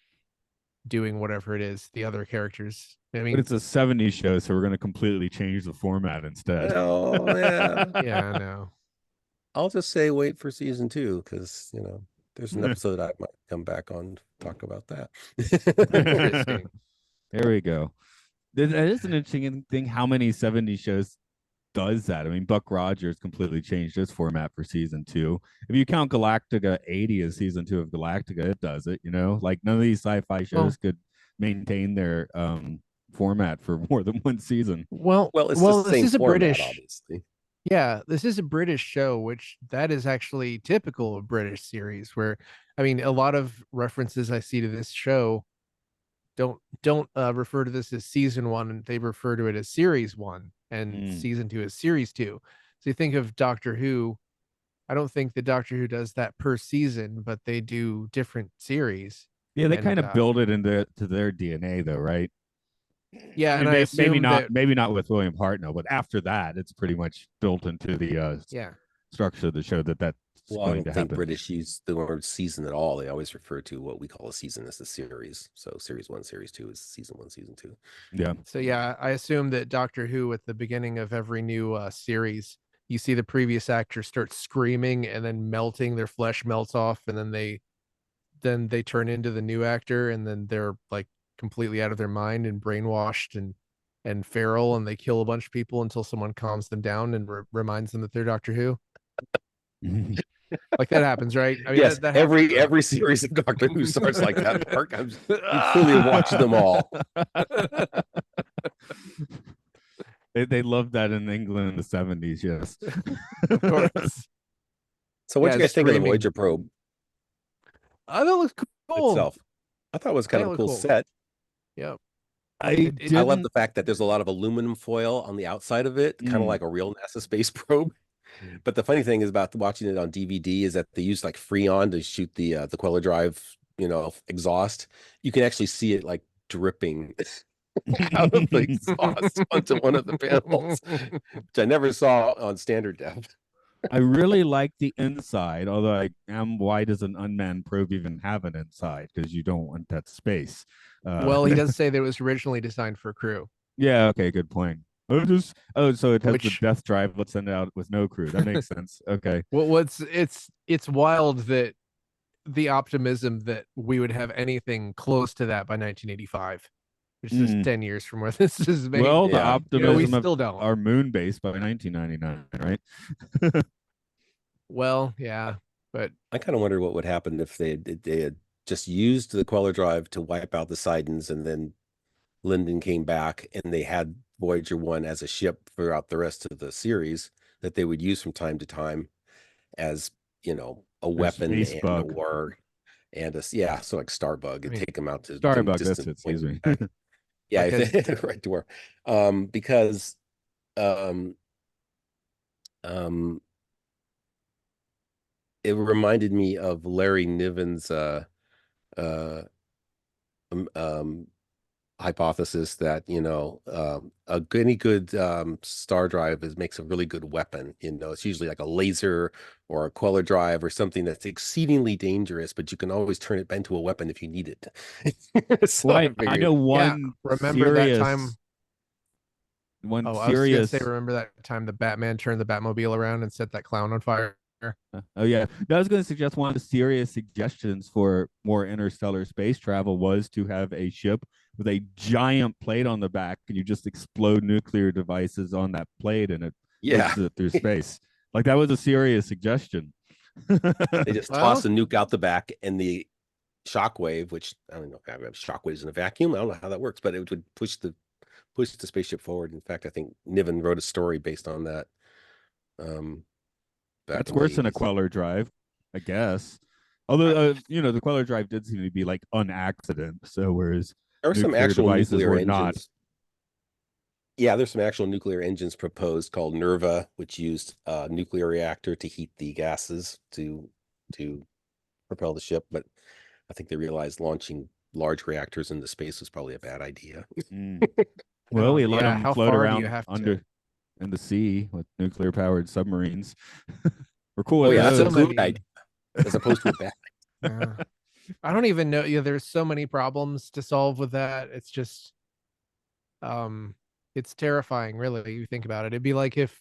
doing whatever it is the other characters. I but mean, it's a 70s show, so we're going to completely change the format instead. Oh yeah. yeah, no. I'll just say wait for season 2 because there's an episode I might come back on to talk about that. Interesting. There we go. That is an interesting thing. How many 70s shows does that? I mean, Buck Rogers completely changed his format for season 2. If you count Galactica 80 as season 2 of Galactica, it does it. Like none of these sci-fi shows could maintain their format for more than one season. Well, It's the this same is a format, British. obviously. Yeah, this is a British show, which that is actually typical of British series where I mean a lot of references I see to this show don't refer to this as season 1 and they refer to it as series 1 and season 2 is series 2. So you think of Doctor Who, I don't think the Doctor Who does that per season, but they do different series. Yeah, they And kind of build it into their DNA though, right? yeah, I mean, and I maybe assume not that maybe not with William Hartnell, but after that, it's pretty much built into the yeah. structure of the show that's Well, I going don't to think happen. British use the word season at all. They always refer to what we call a season as a series. So series 1, series 2 is season 1, season 2. Yeah. So yeah, I assume that Doctor Who at the beginning of every new series, you see the previous actor start screaming and then melting, their flesh melts off, and then they turn into the new actor, and then they're like completely out of their mind and brainwashed and feral, and they kill a bunch of people until someone calms them down and reminds them that they're Doctor Who. Like that happens, right? I mean, Yes, that happens. every series of Doctor Who starts like that, Mark. You clearly watched them all. They loved that in England in the 70s, yes. Of course. So what do you guys think of the Streaming. Voyager probe Oh, that looks cool. itself? I thought it was kind of a cool set. Yeah. I love the fact that there's a lot of aluminum foil on the outside of it, kind of like a real NASA space probe. But the funny thing is about watching it on DVD is that they use like Freon to shoot the Queller Drive, exhaust. You can actually see it like dripping out of the exhaust onto one of the panels, which I never saw on standard depth. I really like the inside, although why does an unmanned probe even have an inside? Because you don't want that space. Well, he does say that it was originally designed for crew. Yeah, okay, good point. So it has the death drive. Let's send it out with no crew. That makes sense. Okay. Well, it's wild that the optimism that we would have anything close to that by 1985, which is 10 years from where this is made. Well, the optimism we still don't. Our moon base by 1999, right? Well, yeah, but I kind of wonder what would happen if they had just used the Queller Drive to wipe out the Sidons, and then Lyndon came back and they had Voyager 1 as a ship throughout the rest of the series that they would use from time to time as, a weapon and a war and so like Starbug and take them out to Starbug, that's it, excuse me. Yeah, right to war. Because it reminded me of Larry Niven's hypothesis that any good star drive makes a really good weapon. It's usually like a laser or a Queller drive or something that's exceedingly dangerous, but you can always turn it into a weapon if you need it. So I know one remember that time one Oh, I was gonna say, serious. remember that time the Batman turned the Batmobile around and set that clown on fire? Oh yeah, no, I was going to suggest one of the serious suggestions for more interstellar space travel was to have a ship with a giant plate on the back, and you just explode nuclear devices on that plate, and it Yeah. pushes it through space. Like that was a serious suggestion. They just toss Well, a nuke out the back, and the shockwave, which I don't know if I have shockwaves in a vacuum. I don't know how that works, but it would push the spaceship forward. In fact, I think Niven wrote a story based on that back That's in the worse than a 80s. Queller drive, I guess. Although the Queller drive did seem to be like an accident. So whereas There were some nuclear actual devices nuclear were not. engines. Yeah, there's some actual nuclear engines proposed called NERVA, which used a nuclear reactor to heat the gases to propel the ship. But I think they realized launching large reactors into space was probably a bad idea. Mm. Well, we let yeah. them How float far do you around have to? under in the sea with nuclear powered submarines. We're cool Oh with yeah, There's that's a so those. good many. idea as opposed to a bad. Yeah. I don't even know. Yeah, there's so many problems to solve with that. It's just, um, it's terrifying, really. You think about it. It'd be like if,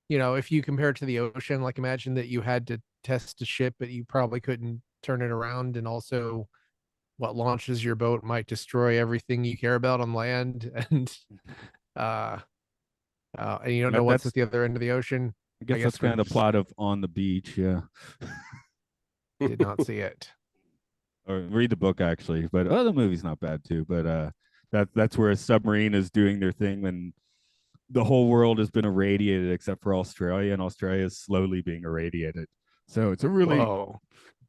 if you compare it to the ocean, like imagine that you had to test a ship, but you probably couldn't turn it around, and also what launches your boat might destroy everything you care about on land, uh, and you don't know what's That's at the other end of the ocean. I I guess that's guess we're kind of the just plot of On the Beach, yeah. did not see it. Or read the book actually, but the movie's not bad too. But that's where a submarine is doing their thing when the whole world has been irradiated except for Australia, and Australia is slowly being irradiated. So it's a really Whoa.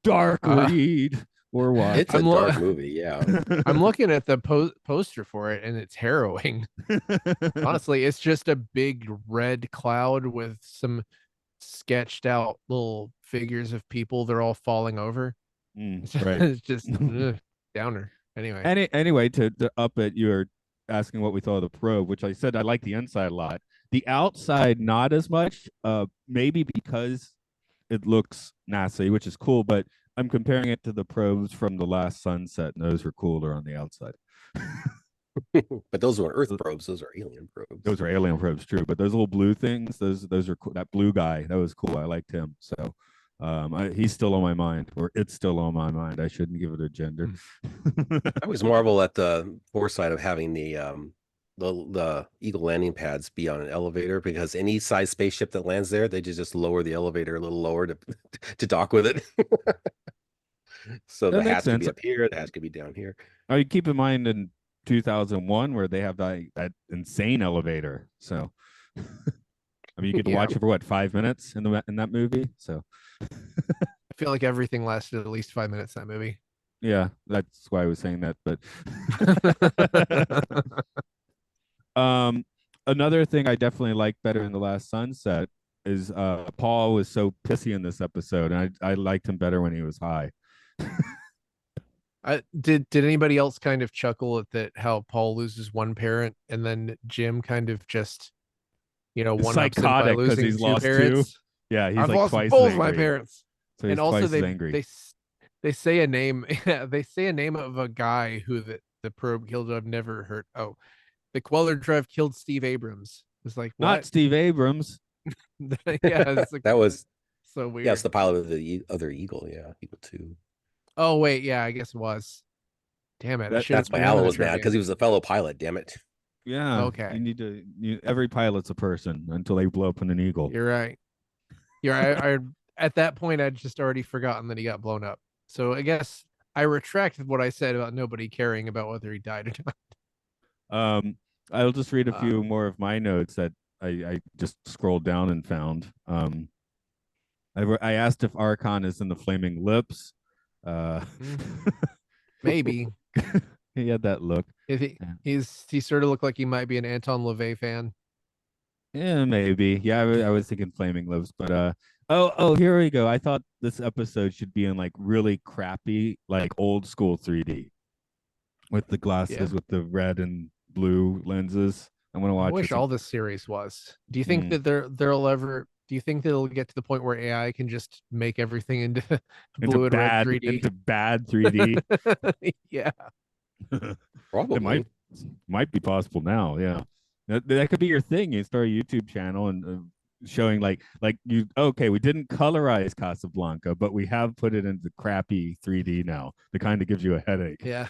dark Uh, read or watch. It's a I'm lo- dark movie, yeah. I'm looking at the poster for it, and it's harrowing. Honestly, it's just a big red cloud with some sketched out little figures of people. They're all falling over. Right. It's just downer. Anyway, Anyway, to up it, you're asking what we thought of the probe, which I said I like the inside a lot. The outside, not as much. Maybe because it looks NASA, which is cool, but I'm comparing it to the probes from the last sunset, and those were cooler on the outside. But those weren't Earth probes; those are alien probes. Those are alien probes, true, but those little blue things, those are cool. That blue guy, that was cool. I liked him. So he's still on my mind, or it's still on my mind. I shouldn't give it a gender. I always marvel at the foresight of having the Eagle landing pads be on an elevator, because any size spaceship that lands there, they just lower the elevator a little lower to to dock with it. So That the makes hatch could be sense. up here, the hatch could be down here. I mean, keep in mind in 2001 where they have that insane elevator. So, I mean, you get to yeah, watch it for what 5 minutes in that movie. So, I feel like everything lasted at least 5 minutes in that movie. yeah, that's why I was saying that. But another thing I definitely like better in The Last Sunset is Paul was so pissy in this episode, and I liked him better when he was high. Did anybody else kind of chuckle at that, how Paul loses one parent and then Jim kind of just one ups him by Psychotic because losing he's two lost two. parents? Yeah, he's I've like lost twice as both my angry. parents. So And he's also twice as angry. they say a name. Yeah, they say a name of a guy who the probe killed. I've never heard. Oh, the Queller Drive killed Steve Abrams. It's like, Not what? Steve Abrams. Yeah, it's like, That was so yeah, it's weird. the pilot of the other Eagle, yeah, Eagle 2. Oh wait, yeah, I guess it was. Damn it, I should That's have why known Alan the was mad, trivia. because he was a fellow pilot, damn it. Yeah, Okay, every pilot's a person until they blow up in an eagle. you're right. I at that point I'd just already forgotten that he got blown up. So I guess I retracted what I said about nobody caring about whether he died or not. I'll just read a Uh, few more of my notes that I just scrolled down and found. I asked if Archon is in the Flaming Lips. Maybe He had that look. if he sort of looked like he might be an Anton LaVey fan. Yeah, maybe. Yeah, I was thinking Flaming Lips, but oh, here we go. I thought this episode should be in like really crappy, like old school 3D with the Yeah, glasses with the red and blue lenses. I want to I watch wish this. all this series was. Do you think that they'll ever? Do you think that it'll get to the point where AI can just make everything into blue and red 3D? Into bad 3D. Yeah. It Probably. might be possible now. Yeah. That could be your thing. You start a YouTube channel and showing like you okay, we didn't colorize Casablanca, but we have put it into crappy 3D now. The kind that gives you a headache. Yeah.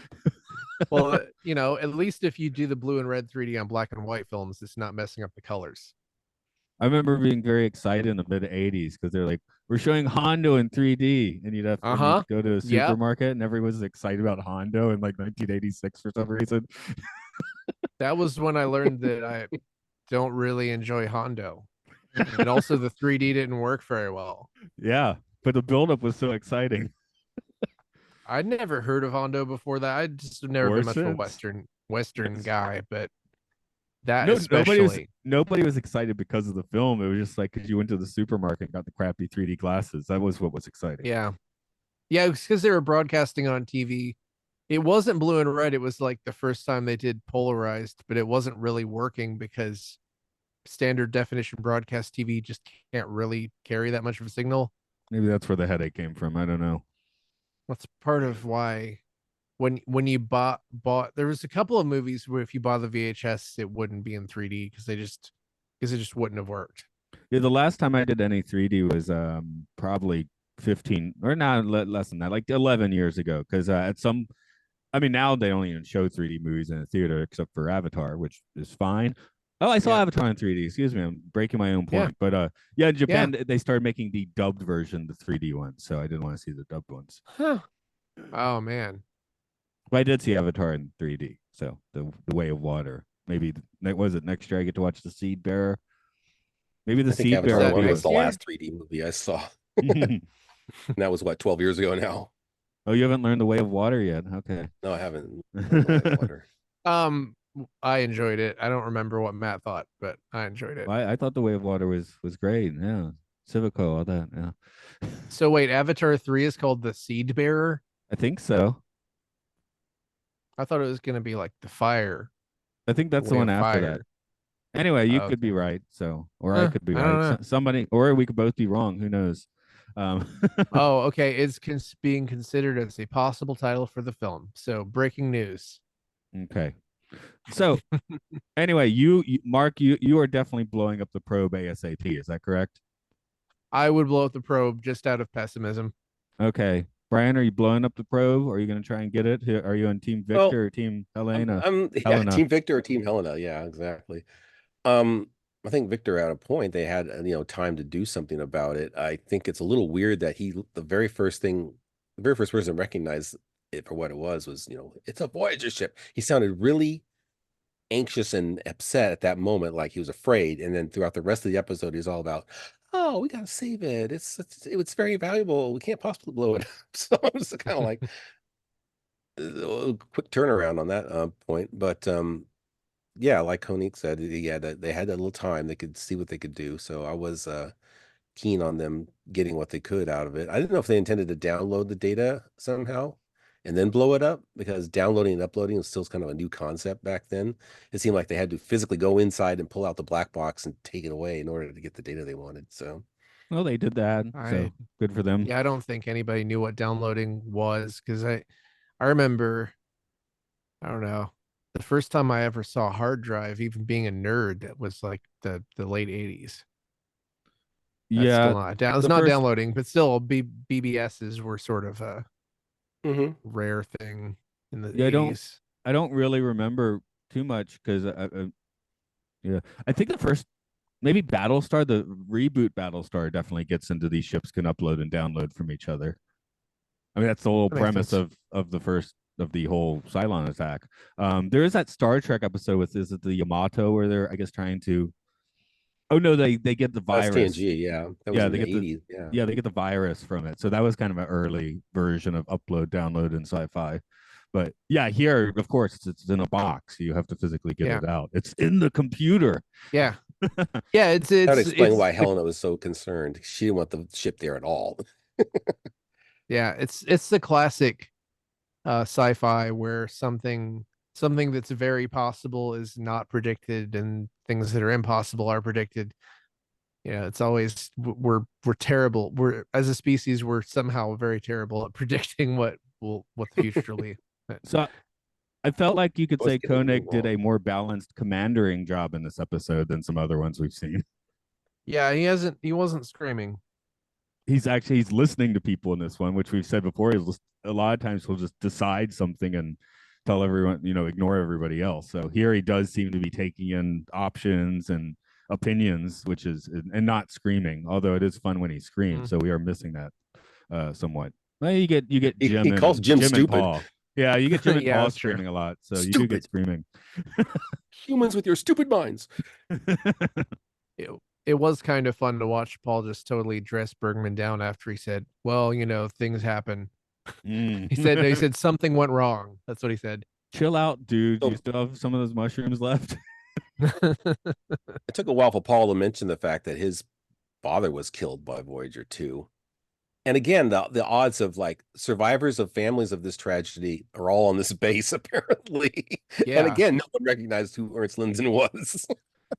Well, at least if you do the blue and red 3D on black and white films, it's not messing up the colors. I remember being very excited in the mid '80s because they're like, we're showing Hondo in 3D, and you'd go to a Yep. supermarket and everyone was excited about Hondo in like 1986 for some reason. That was when I learned that I don't really enjoy Hondo. And also the 3D didn't work very well. Yeah, but the buildup was so exciting. I'd never heard of Hondo before that. I just have never Or been much of a since. Western Yes. guy, but that No, especially. nobody was excited because of the film. It was just like because you went to the supermarket and got the crappy 3D glasses. That was what was exciting. Yeah. Yeah, it's because they were broadcasting on TV. It wasn't blue and red. It was like the first time they did polarized, but it wasn't really working because standard definition broadcast TV just can't really carry that much of a signal. Maybe that's where the headache came from. I don't know. That's part of why when you bought there was a couple of movies where if you bought the VHS it wouldn't be in 3D because it just wouldn't have worked. Yeah, the last time I did any 3D was probably 15 or not less than that, like 11 years ago. Because at some, I mean, now they don't even show 3D movies in a theater except for Avatar, which is fine. Oh, I saw Yeah. Avatar in 3D. Excuse me, I'm breaking my own Yeah. point. But yeah, in Yeah. Japan they started making the dubbed version, the 3D ones. So I didn't want to see the dubbed ones. Huh. Oh man. But I did see Avatar in 3D. So the Way of Water. Maybe was it next year I get to watch the Seed Bearer? Maybe the I think Seed Bearer Avatar that will 1 be was the next year? last 3D movie I saw. And that was what, 12 years ago now? Oh, you haven't learned the Way of Water yet? Okay. No, I haven't learned the Way of Water. I enjoyed it. I don't remember what Matt thought, but I enjoyed it. I thought the Way of Water was great. Yeah, Civico, all that. Yeah, So wait, Avatar 3 is called The Seed Bearer? I think so. I thought it was going to be like The Fire. I think that's the Way one of after that. Fire. Anyway, you could Okay. be right. So, or I could be I don't right. know. Somebody, or we could both be wrong. Who knows? Um, Oh, okay. It's being considered as a possible title for the film. So, breaking news. okay. So, anyway, Mark, you are definitely blowing up the probe ASAP. Is that correct? I would blow up the probe just out of pessimism. Okay. Brian, are you blowing up the probe? Or are you going to try and get it? Are you on Team Well, Victor or Team Helena? yeah, Helena. Team Victor or Team Helena. Yeah, exactly. I think Victor had a point. They had, time to do something about it. I think it's a little weird that the very first person recognized it for what it was, it's a Voyager ship. He sounded really anxious and upset at that moment, like he was afraid. And then throughout the rest of the episode, he's all about, oh, we gotta save it. It's very valuable. We can't possibly blow it up. So I was kind of like a quick turnaround on that point. But yeah, like Koenig said, yeah, that they had that little time, they could see what they could do. So I was keen on them getting what they could out of it. I didn't know if they intended to download the data somehow and then blow it up, because downloading and uploading was still kind of a new concept back then. It seemed like they had to physically go inside and pull out the black box and take it away in order to get the data they wanted. So Well, they did that. So good for them. Yeah, I don't think anybody knew what downloading was because I remember, I don't know, the first time I ever saw a hard drive, even being a nerd, that was like the late 80s. That's Yeah. still not down. It's The not first downloading, but still, BBSs were sort of a mhm. rare thing in the Yeah, 80s. I don't really remember too much because yeah, I think the first maybe Battlestar, the reboot Battlestar definitely gets into these ships can upload and download from each other. I mean, that's the whole That makes premise sense. of the first of the whole Cylon attack. There is that Star Trek episode with is it the Yamato where they're I guess trying to oh no they get the That's virus. TNG. Yeah, that was Yeah, in they the get the 80s. Yeah. yeah, they get the virus from it. So that was kind of an early version of upload, download in sci-fi. But yeah, here, of course, it's in a box. You have to physically get Yeah. it out. It's in the computer. Yeah. Yeah, That would explain why it's Helena was so concerned. She didn't want the ship there at all. yeah, it's the classic sci-fi where something that's very possible is not predicted and things that are impossible are predicted. It's always we're terrible. We're as a species we're somehow very terrible at predicting what the future will be. So I felt like you could I was say getting it Koenig did wrong. a more balanced commandering job in this episode than some other ones we've seen. Yeah, he wasn't screaming. He's listening to people in this one, which we've said before. A lot of times he'll just decide something and tell everyone, ignore everybody else. So here he does seem to be taking in options and opinions, which is and not screaming. Although it is fun when he screams, so we are missing that somewhat. Well, you get He calls Jim Jim and stupid. Paul. Yeah, you get Jim and Yeah, Paul that's true. screaming a lot, so you do get Stupid. screaming. Humans with your stupid minds. It, it was kind of fun to watch Paul just totally dress Bergman down after he said, "Well, things happen." He said, "No, he Mm. said something went wrong." That's what he said. Chill out, dude. You So still have some of those mushrooms left. it took a while for Paul to mention the fact that his father was killed by Voyager 2. And again, the odds of like survivors of families of this tragedy are all on this base, apparently. And Yeah. again, no one recognized who Ernst Lindzen was.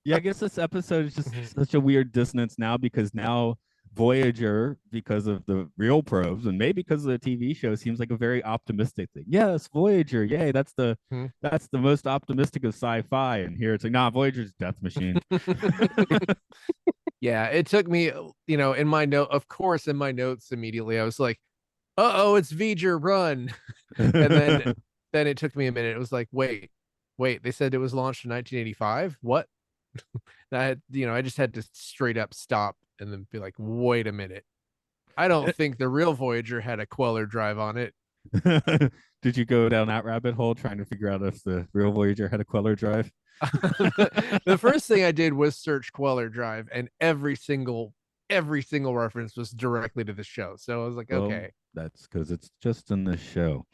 Yeah, I guess this episode is just Mhm. such a weird dissonance now because now Voyager, because of the real probes and maybe because of the TV show, seems like a very optimistic thing. Yes, Voyager, yay, Mhm. that's the most optimistic of sci-fi. And here it's like, nah, Voyager's death machine. Yeah, it took me, in my note, of course, in my notes immediately, I was like, "Uh-oh, it's V'ger, run!" And then it took me a minute. It was like, wait, they said it was launched in 1985. What? I just had to straight up stop and then be like, wait a minute. I don't think the real Voyager had a Queller drive on it. Did you go down that rabbit hole trying to figure out if the real Voyager had a Queller drive? The first thing I did was search Queller drive, and every single reference was directly to the show. So I was like, Well, okay, that's because it's just in the show.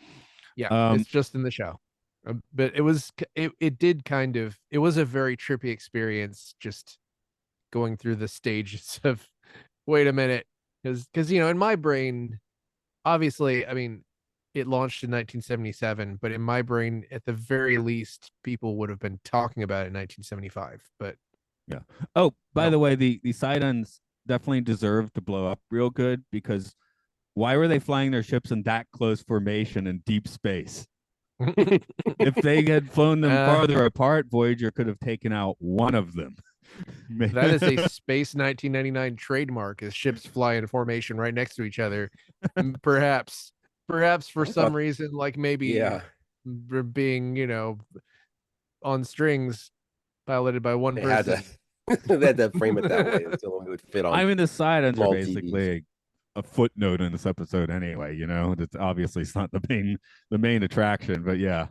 yeah, Um, it's just in the show. But it was a very trippy experience just going through the stages of wait a minute, because in my brain, obviously, I mean, it launched in 1977, but in my brain, at the very least, people would have been talking about it in 1975. But Yeah. Oh, by no. the way, the Sidons definitely deserve to blow up real good because why were they flying their ships in that close formation in deep space? If they had flown them uh, farther apart, Voyager could have taken out one of them. that is a space 1999 trademark, as ships fly in formation right next to each other. Perhaps for I some thought, reason, like maybe yeah, being, on strings piloted by one they had to person. they had to frame it that way. It's the only way it would fit I on mean, the Sidons are small TVs. basically a footnote in this episode anyway. That's obviously it's not the main attraction, but yeah.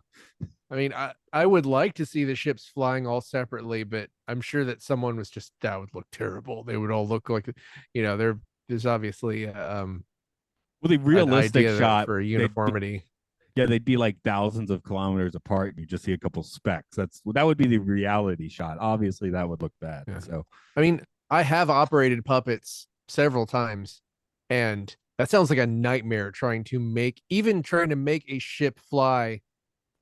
I mean, I would like to see the ships flying all separately, but I'm sure that someone was just that would look terrible. They would all look like, there's obviously Well, the an realistic idea that shot, for uniformity. they'd be like thousands of kilometers apart, and you just see a couple specks. That would be the reality shot. Obviously, that would look bad. Yeah. So, I mean, I have operated puppets several times, and that sounds like a nightmare trying to make a ship fly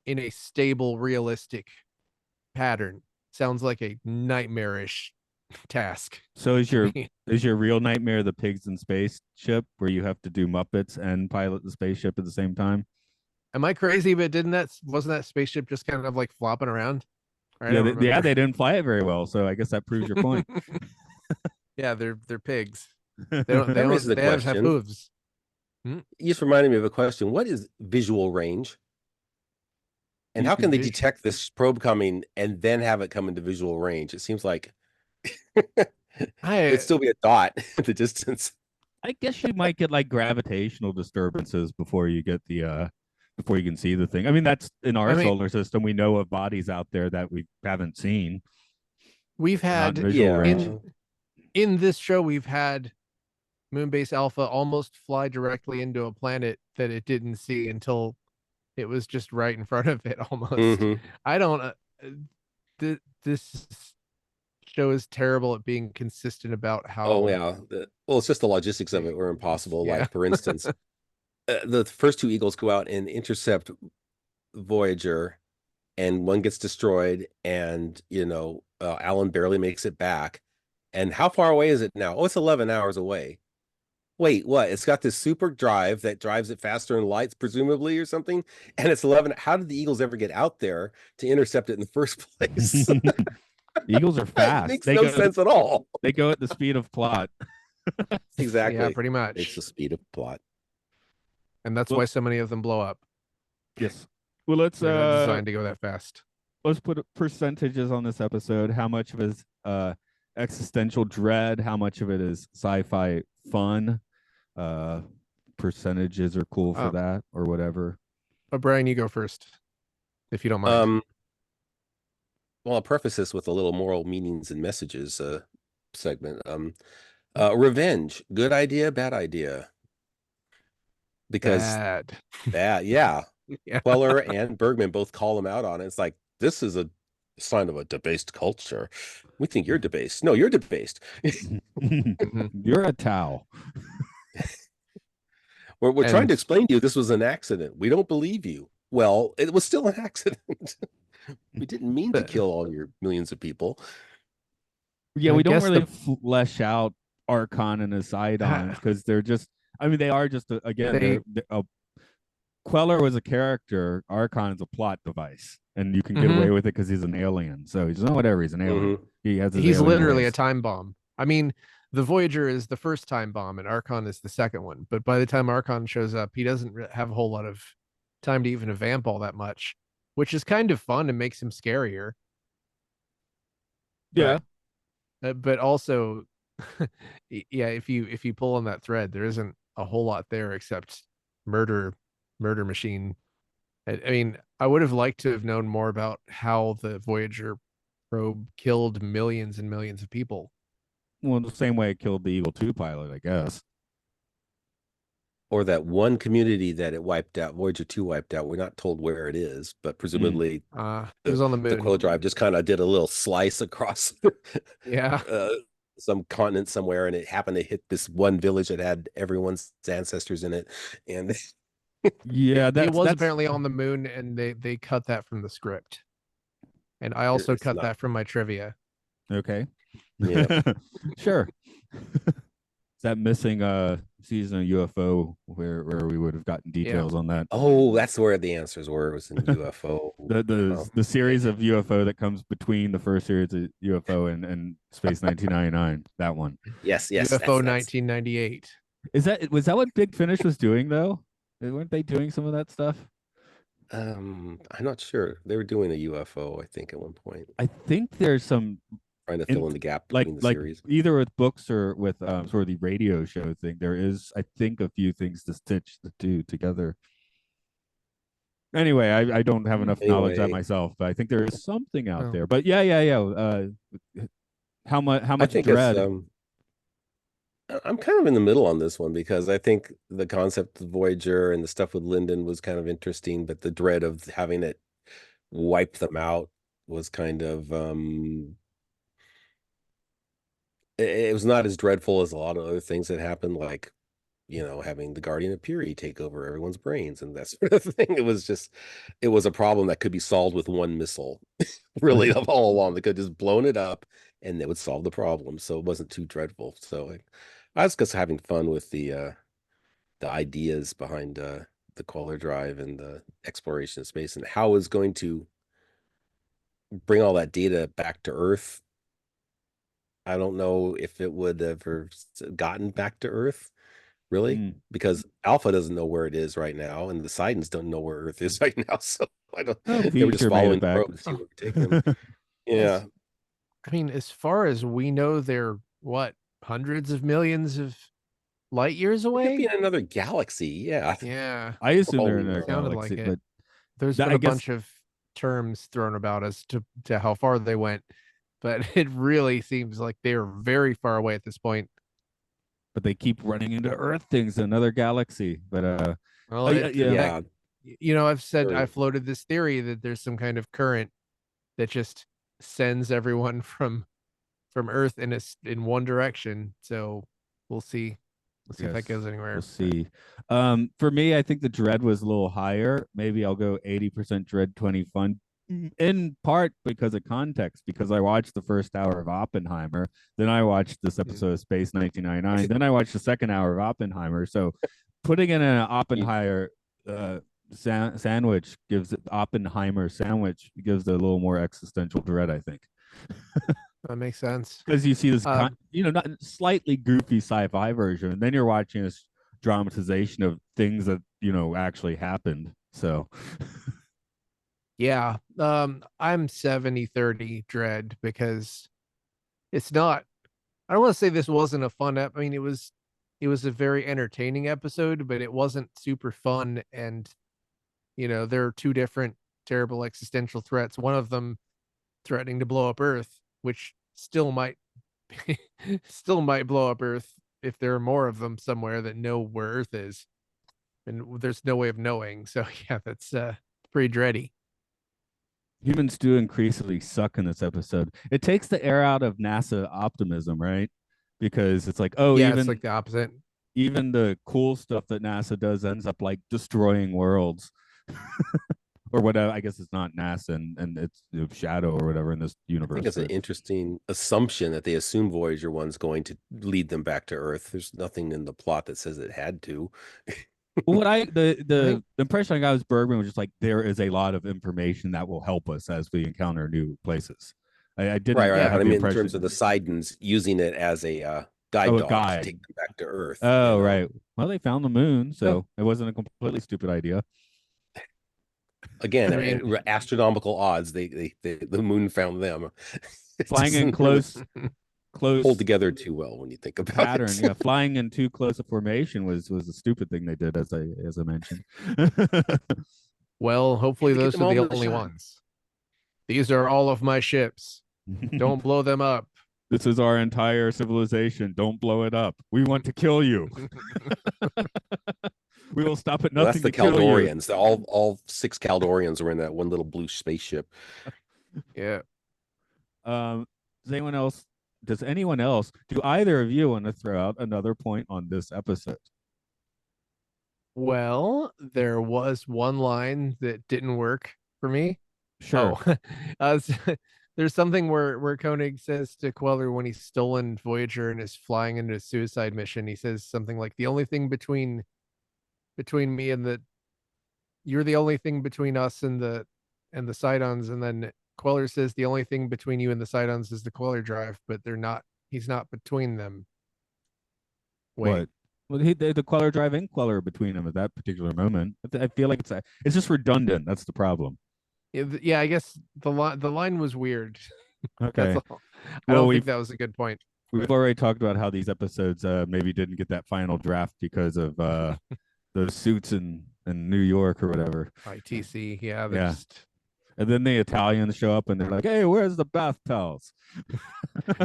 in a stable, realistic pattern. Sounds like a nightmarish task so is to your me. is your real nightmare the pigs in spaceship where you have to do Muppets and pilot the spaceship at the same time? Am I crazy? But wasn't that spaceship just kind of like flopping around? I Yeah, don't yeah, remember. they didn't fly it very well, so I guess that proves your point. Yeah, they're pigs. That raises the They have question. hooves. Hmm? You just reminded me of a question. What is visual range? And how can they detect this probe coming and then have it come into visual range? It seems like it'd I still be a dot at the distance. I guess you might get like gravitational disturbances before you can see the thing. I mean, that's in I our mean, solar system. We know of bodies out there that we haven't seen, we've not in had visual range. Yeah. in this show we've had Moonbase Alpha almost fly directly into a planet that it didn't see until it was just right in front of it almost. Hmm. I don't this show is terrible at being consistent about Oh, how yeah. Well, it's just the logistics of it were impossible. yeah. Like, for instance, the first two Eagles go out and intercept Voyager, and one gets destroyed, and Alan barely makes it back. And how far away is it now? Oh, it's 11 hours away. Wait, what? It's got this super drive that drives it faster than lights, presumably, or something. And it's 11. How did the Eagles ever get out there to intercept it in the first place? Eagles are It fast. makes no sense at all. They go at the speed of plot. Yeah, Exactly. pretty It's much. the speed of plot. And that's Well, why so many of them blow up. yes. Well, They're not designed to go that fast. let's put percentages on this episode. How much of it is existential dread? How much of it is sci-fi fun? Uh, percentages are cool for that, or whatever. But Brian, you go first, if you don't mind. Well, I'll preface this with a little moral meanings and messages segment. Revenge, good idea, bad idea? Because Bad. yeah. Yeah. Queller and Bergman both call him out on it. It's like, this is a sign of a debased culture. We think you're debased. No, you're debased. You're a Tau. We're trying to explain to you this was an accident. We don't believe you. Well, it was still an accident. We didn't mean to kill all your millions of people. Yeah, we don't really flesh out Archon and his Sidons because they're just, I mean, they are just, again, Queller was a character. Archon is a plot device, and you can get away with it because he's an alien. So he's not whatever. He's an alien. He's literally a time bomb. I mean, the Voyager is the first time bomb, and Archon is the second one. But by the time Archon shows up, he doesn't have a whole lot of time to even vamp all that much, which is kind of fun and makes him scarier. Yeah. But also, yeah, if you pull on that thread, there isn't a whole lot there except murder machine. I mean, I would have liked to have known more about how the Voyager probe killed millions and millions of people. Well, the same way it killed the Eagle 2 pilot, I guess. Or that one community that it wiped out, Voyager 2 wiped out. We're not told where it is, but presumably it was on the moon. The Queller drive just kind of did a little slice across some continent somewhere, and it happened to hit this one village that had everyone's ancestors in it. And yeah, he was apparently on the moon, and they cut that from the script. And I also cut that from my trivia. Okay. Yeah. Sure. Is that missing season of UFO where we would have gotten details on that? Oh, that's where the answers were. It was in UFO. The series of UFO that comes between the first series of UFO and Space 1999. That one. Yes. UFO 1998. Was that what Big Finish was doing though? Weren't they doing some of that stuff? I'm not sure. They were doing a UFO, I think, at one point. I think there's some trying to fill in the gap between the series. Either with books or with sort of the radio show thing. There is, I think, a few things to stitch the two together. Anyway, I don't have enough knowledge of that myself, but I think there is something out there. But yeah. How much dread? I'm kind of in the middle on this one because I think the concept of Voyager and the stuff with Lyndon was kind of interesting, but the dread of having it wipe them out was kind of it was not as dreadful as a lot of other things that happened, like, having the Guardian of Purity take over everyone's brains and that sort of thing. It was a problem that could be solved with one missile, really, all along. They could have just blown it up and it would solve the problem. So it wasn't too dreadful. So I was just having fun with the ideas behind the Queller drive and the exploration of space and how it's going to bring all that data back to Earth. I don't know if it would have ever gotten back to Earth, really, because Alpha doesn't know where it is right now, and the Sidons don't know where Earth is right now. So I don't. They were just following the probe to see where we take them. Yeah, I mean, as far as we know, they're hundreds of millions of light years away. It could be in another galaxy. Yeah. I assume they're in another galaxy, like but there's been a bunch of terms thrown about as to how far they went. But it really seems like they're very far away at this point. But they keep running into Earth things in another galaxy. But I've said I floated this theory that there's some kind of current that just sends everyone from Earth in one direction. So we'll see. We'll see if that goes anywhere. We'll see. For me, I think the dread was a little higher. Maybe I'll go 80% dread, 20 fun. in part because of context, because I watched the first hour of Oppenheimer, then I watched this episode of Space 1999, then I watched the second hour of Oppenheimer. So putting in an Oppenheimer sandwich gives it Oppenheimer sandwich gives it a little more existential dread, I think. That makes sense. Because you see this, not slightly goofy sci-fi version, and then you're watching this dramatization of things that actually happened. So, yeah, I'm 70-30 dread because it's not. I don't want to say this wasn't a fun I mean, it was a very entertaining episode, but it wasn't super fun. And there are two different terrible existential threats. One of them threatening to blow up Earth, which still might blow up Earth if there are more of them somewhere that know where Earth is, and there's no way of knowing. So yeah, that's pretty dready. Humans do increasingly suck in this episode. It takes the air out of NASA optimism, right? Because it's like, oh, yeah, even it's like the opposite. Even the cool stuff that NASA does ends up like destroying worlds. Or whatever. I guess it's not NASA and it's Shadow or whatever in this universe. I think it's an interesting assumption that they assume Voyager 1's going to lead them back to Earth. There's nothing in the plot that says it had to. What the impression I got was Bergman was just like, there is a lot of information that will help us as we encounter new places. I didn't right. have I the mean, impression. in terms of the Sidens using it as a guide dog to take them back to Earth. Oh, right. Well, they found the moon, so it wasn't a completely stupid idea. Again, astronomical odds. The moon found them. Flying in close hold together too well when you think about pattern. it. Yeah, flying in too close a formation was a stupid thing they did, as I mentioned. Well, hopefully those are the only ones. These are all of my ships. Don't blow them up. This is our entire civilization. Don't blow it up. We want to kill you. We will stop at nothing. Well, that's the Caldorians. All 6 Caldorians were in that one little blue spaceship. Yeah. Does anyone else? Do either of you want to throw out another point on this episode? Well, there was one line that didn't work for me. Sure. There's something where Koenig says to Queller when he's stolen Voyager and is flying into a suicide mission, he says something like, the only thing between me and you're the only thing between us and the Sidons. And then Queller says the only thing between you and the Sidons is the Queller drive, but he's not between them. Wait. What? Well, the Queller drive and Queller between them at that particular moment. I feel like it's just redundant. That's the problem. Yeah, I guess the line was weird. Okay. I don't think that was a good point. We've already talked about how these episodes maybe didn't get that final draft because of those suits in New York or whatever. ITC, yeah. Just... And then the Italians show up and they're like, "Hey, where's the bath towels?"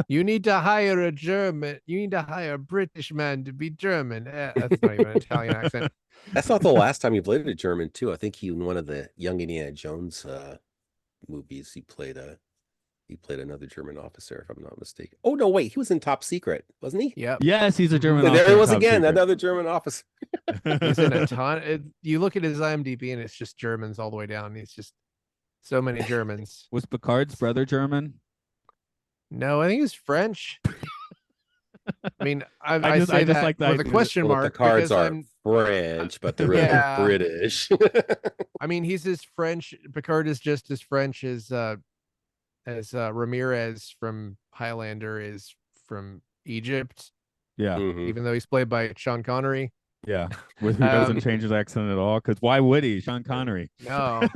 You need to hire a German. You need to hire a British man to be German. That's not even an Italian accent. That's not the last time he played a German too. I think in one of the Young Indiana Jones movies, he played another German officer, if I'm not mistaken. Oh no, wait, he was in Top Secret, wasn't he? Yeah. Yes, he's a German officer. There he was again, another German officer. He's in a ton. You look at his IMDb and it's just Germans all the way down. He's just so many Germans. Was Picard's brother German? No, I think he's French. I mean, I say that like with a question mark. The cards are French, but they're really British. I mean, he's as French. Picard is just as French as Ramirez from Highlander is from Egypt. Yeah, even though he's played by Sean Connery. Yeah, who doesn't change his accent at all? Because why would he? Sean Connery. No.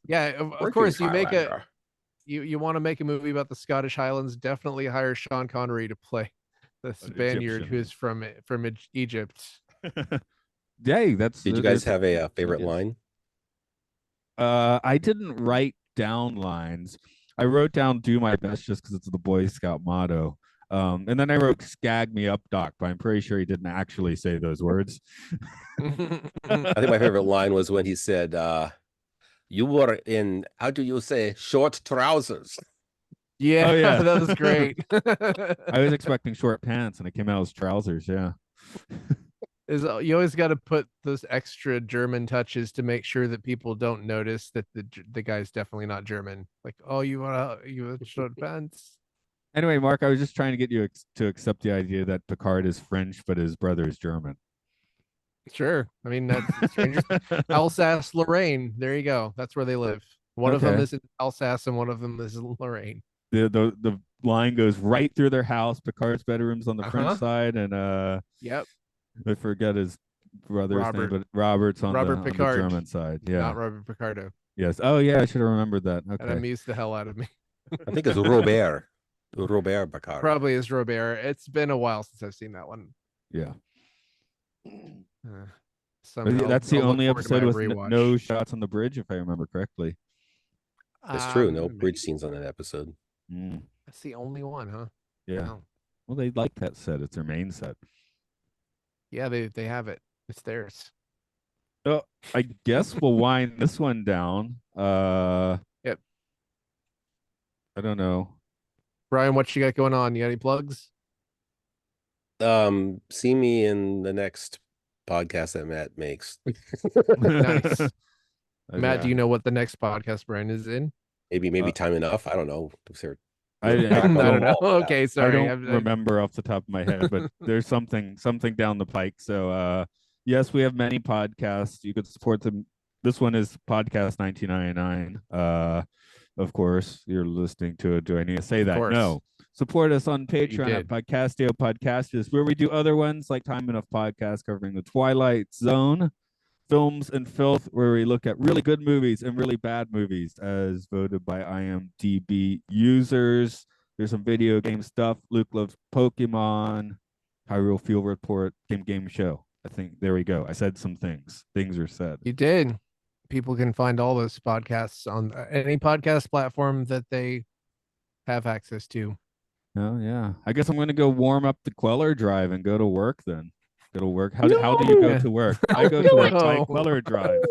Yeah, of course you make you want to make a movie about the Scottish Highlands, definitely hire Sean Connery to play the Spaniard who's from Egypt. Yay, Did you guys have a favorite line? I didn't write down lines. I wrote down "do my best" just because it's the Boy Scout motto. And then I wrote "skag me up, Doc," but I'm pretty sure he didn't actually say those words. I think my favorite line was when he said, you were in, how do you say, short trousers. Yeah, yeah. That was great. I was expecting short pants and it came out as trousers. Yeah. is you always got to put those extra German touches to make sure that people don't notice that the guy's definitely not German. Like, oh, you want short pants? Anyway, Mark, I was just trying to get you to accept the idea that Picard is French, but his brother is German. Sure. I mean, that's strangers. Alsace, Lorraine. There you go. That's where they live. One of them Okay. is in Alsace and one of them is in Lorraine. The line goes right through their house. Picard's bedroom's on the French Uh-huh. side, and Yep. I forget his brother's Robert. name, but Robert's on Robert the Picard, German side. Yeah. not Robert Picardo. Yes. Oh yeah, I should have remembered that. That Okay. amused the hell out of me. I think it's Robert Baccar. Probably is Robert. It's been a while since I've seen that one. Yeah. That's the I'll look only forward to episode my with rewatch. no shots on the bridge, if I remember correctly. It's true. No Maybe. bridge scenes on that episode. Mm. That's the only one, huh? Yeah. Wow. Well, they like that set. It's their main set. Yeah, they have it. It's theirs. So I guess we'll wind this one down. Yep. I don't know. Brian, what you got going on? You got any plugs? See me in the next podcast that Matt makes. Nice. Matt, Yeah. do you know what the next podcast Brian is in? Maybe time enough. I don't know. I I don't know. I Okay, sorry. don't remember off the top of my head, but there's something down the pike. So yes, we have many podcasts. You could support them. This one is podcast 1999. Of course, you're listening to it. Do I need to say that? course. No. Support us on Patreon at did. Podcastio Podcasters, where we do other ones like Time Enough Podcast covering the Twilight Zone, Films and Filth, where we look at really good movies and really bad movies as voted by IMDb users. There's some video game stuff. Luke loves Pokemon, Hyrule Field Report, game show. I think there we go. I said some things. Things are said. You did. People can find all those podcasts on any podcast platform that they have access to. Oh yeah. I guess I'm gonna go warm up the Queller Drive and go to work then. Go to work. How do you go to work? I go to work by No. Queller Drive.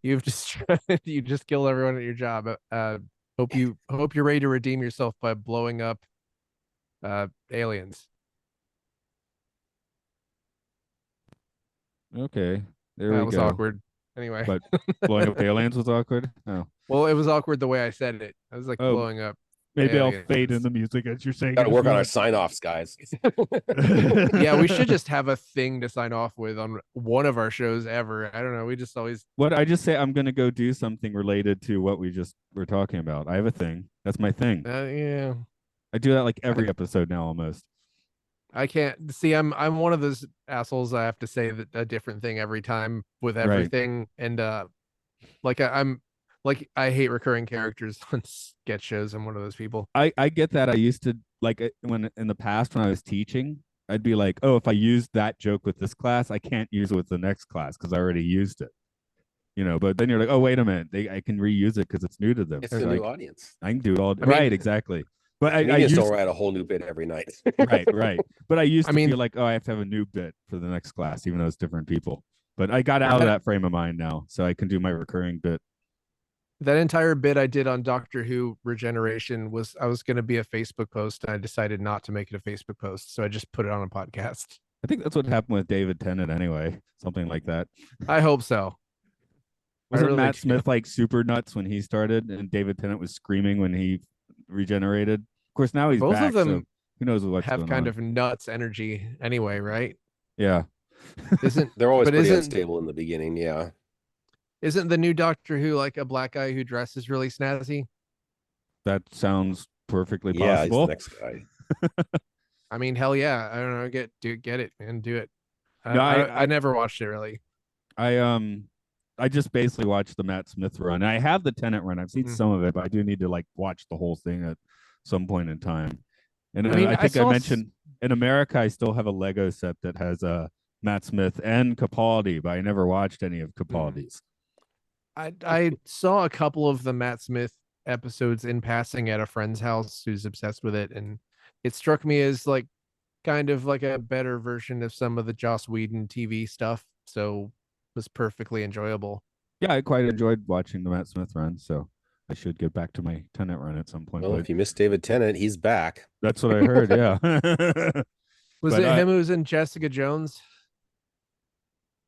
You just killed everyone at your job. Hope you're ready to redeem yourself by blowing up aliens. Okay. There That we was go. awkward. Anyway. But blowing up aliens was awkward. Oh. Well, it was awkward the way I said it. I was like blowing up. Maybe aliens. I'll fade in the music as you're saying. Got to it work if on you our sign-offs, guys. Yeah, we should just have a thing to sign off with on one of our shows ever. I don't know. We just always. What I just say, I'm gonna go do something related to what we just were talking about. I have a thing. That's my thing. Yeah. I do that like every episode now, almost. I can't see. I'm one of those assholes. I have to say that a different thing every time with everything, and I'm like I hate recurring characters on sketch shows. I'm one of those people. I get that. I used to like when in the past when I was teaching, I'd be like, oh, if I use that joke with this class, I can't use it with the next class because I already used it. You know, but then you're like, oh, wait a minute, I can reuse it because it's new to them. It's a new audience. I can do it all. I mean, right, exactly. But I used used to write a whole new bit every night. right. But I used to mean, feel like, oh, I have to have a new bit for the next class, even though it's different people. But I got out of that frame of mind now, so I can do my recurring bit. That entire bit I did on Doctor Who Regeneration was I was going to be a Facebook post, and I decided not to make it a Facebook post, so I just put it on a podcast. I think that's what happened with David Tennant anyway, something like that. I hope so. Wasn't Matt Smith like super nuts when he started, and David Tennant was screaming when he regenerated? Of course, now he's both back, of them. So who knows what's have going kind on. of nuts energy anyway, right? Yeah. They're always pretty unstable in the beginning. Yeah. Isn't the new Doctor Who like a black guy who dresses really snazzy? That sounds perfectly possible. Yeah, he's the next guy. I mean, hell yeah. I don't know. Get it and do it. No, I never watched it really. I just basically watched the Matt Smith run. I have the Tennant run. I've seen some of it, but I do need to like watch the whole thing at some point in time. And I mean, I think I mentioned in America, I still have a Lego set that has Matt Smith and Capaldi, but I never watched any of Capaldi's. I saw a couple of the Matt Smith episodes in passing at a friend's house who's obsessed with it, and it struck me as like kind of like a better version of some of the Joss Whedon TV stuff. So it was perfectly enjoyable. Yeah, I quite enjoyed watching the Matt Smith run, so I should get back to my Tennant run at some point. Well, if you missed David Tennant, he's back. That's what I heard. Yeah. Was it him who was in Jessica Jones?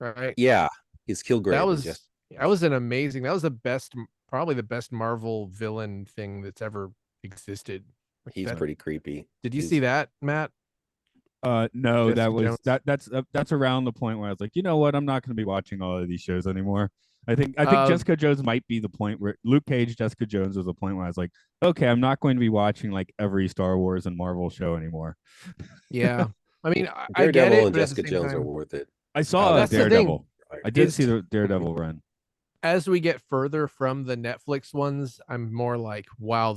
right? Yeah, his That Kilgrave is was just that was an amazing. That was the best, probably the best Marvel villain thing that's ever existed. Like he's that. pretty creepy. Did you He's see that, Matt? No, Jessica Jones. that's around the point where I was like, you know what, I'm not going to be watching all of these shows anymore. I think Uh, Jessica Jones might be the point where Luke Cage, Jessica Jones was the point where I was like, okay, I'm not going to be watching like every Star Wars and Marvel show anymore. yeah. I mean, I get Daredevil it, and but at the Jessica same Jones are time, worth it. I Out of saw that's the that thing. Daredevil. right. I did Is see the Daredevil run. as we get further from the Netflix ones, I'm more like, wow,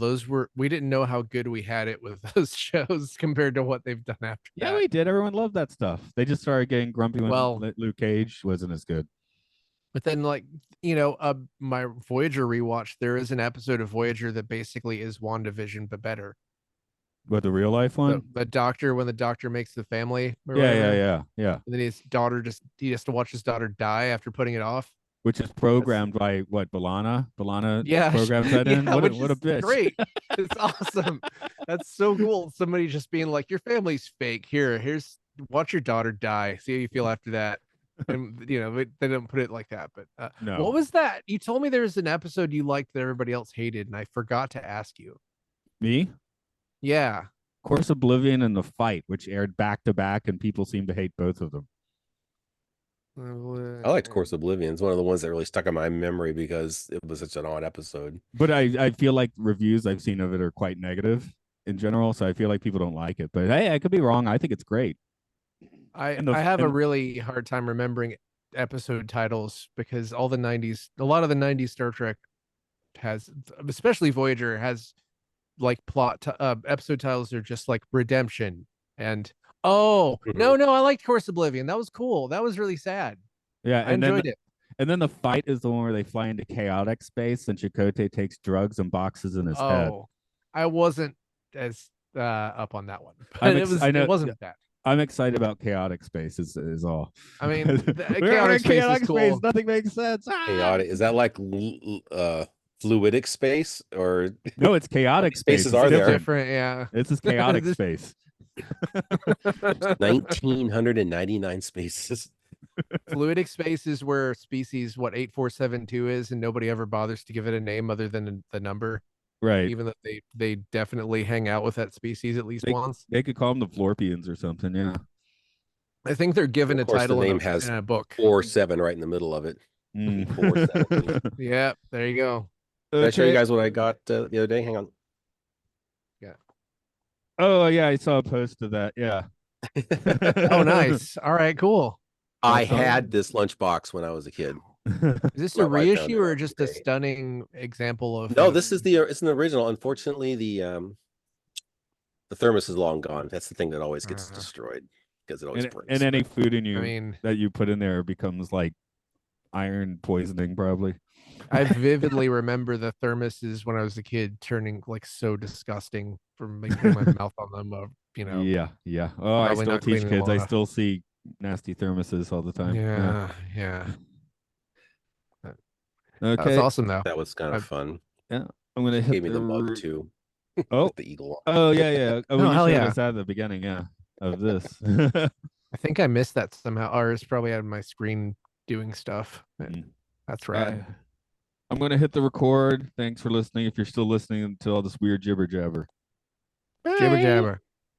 we didn't know how good we had it with those shows compared to what they've done after Yeah, that. we did. Everyone loved that stuff. They just started getting grumpy when Well, Luke Cage wasn't as good. but then like, my Voyager rewatch, there is an episode of Voyager that basically is WandaVision but better. But the real life The one? the doctor when the doctor makes the family or Yeah, whatever, yeah. and then his daughter he has to watch his daughter die after putting it off. Which is programmed by what, Balana? Balana Yeah, programs that in. yeah, which What a is bitch. great. It's awesome. That's so cool. Somebody just being like, "Your family's fake. Here's watch your daughter die. See how you feel after that." And they don't put it like that. But what No. was that? You told me there was an episode you liked that everybody else hated, and I forgot to ask you. Me? Yeah. Course Oblivion and The Fight, which aired back to back, and people seem to hate both of them. I liked Course Oblivion. It's one of the ones that really stuck in my memory because it was such an odd episode. But I feel like reviews I've seen of it are quite negative in general, so I feel like people don't like it. But hey, I could be wrong. I think it's great. I have a really hard time remembering episode titles because a lot of the 90s Star Trek has, especially Voyager, has like episode titles are just like redemption and Mhm. no, I liked Course Oblivion. That was cool. That was really sad. Yeah, I enjoyed it. and then The Fight is the one where they fly into chaotic space and Chakotay takes drugs and boxes in his head. I wasn't as up on that one, I'm but I know it wasn't bad. I'm excited about chaotic space is all. I mean, the We're in chaotic space is space. cool. Nothing makes sense. Chaotic. Is that like fluidic space or No, it's chaotic space. spaces It's are there? Different, yeah. This is chaotic space. 1999 spaces. Fluidic space is where species 8472 is, and nobody ever bothers to give it a name other than the number. Right. Even though they definitely hang out with that species at least once. They could call them the Florpians or something. Yeah. I think they're given a title the name has in a book. 4-7 right in the middle of it. 4-7. Yeah, there you go. Did I show you guys what I got the other day? Hang on. Yeah. Oh yeah, I saw a post of that. Yeah. Oh, nice. All right, cool. I had this lunchbox when I was a kid. Is this My a wife found reissue it or on just a eBay. stunning example of? No, it's an original. Unfortunately, the thermos is long gone. That's the thing that always gets destroyed because it always breaks. And any food in you, I mean, that you put in there becomes like iron poisoning, probably. I vividly remember the thermoses when I was a kid turning like so disgusting from putting my mouth on them. Yeah. Oh, I probably still not teach cleaning kids. them I off. still see nasty thermoses all the time. Yeah. Okay. That's awesome though. That was kind of fun. Yeah. I'm gonna Gave me the mug too. Oh, with the eagle. Oh yeah. Oh, No, you hell showed yeah. us that at the beginning, of this. I think I missed that somehow, or it's probably on my screen doing stuff. That's right. I'm gonna hit the record. Thanks for listening. If you're still listening to all this weird jibber jabber. Jibber jabber.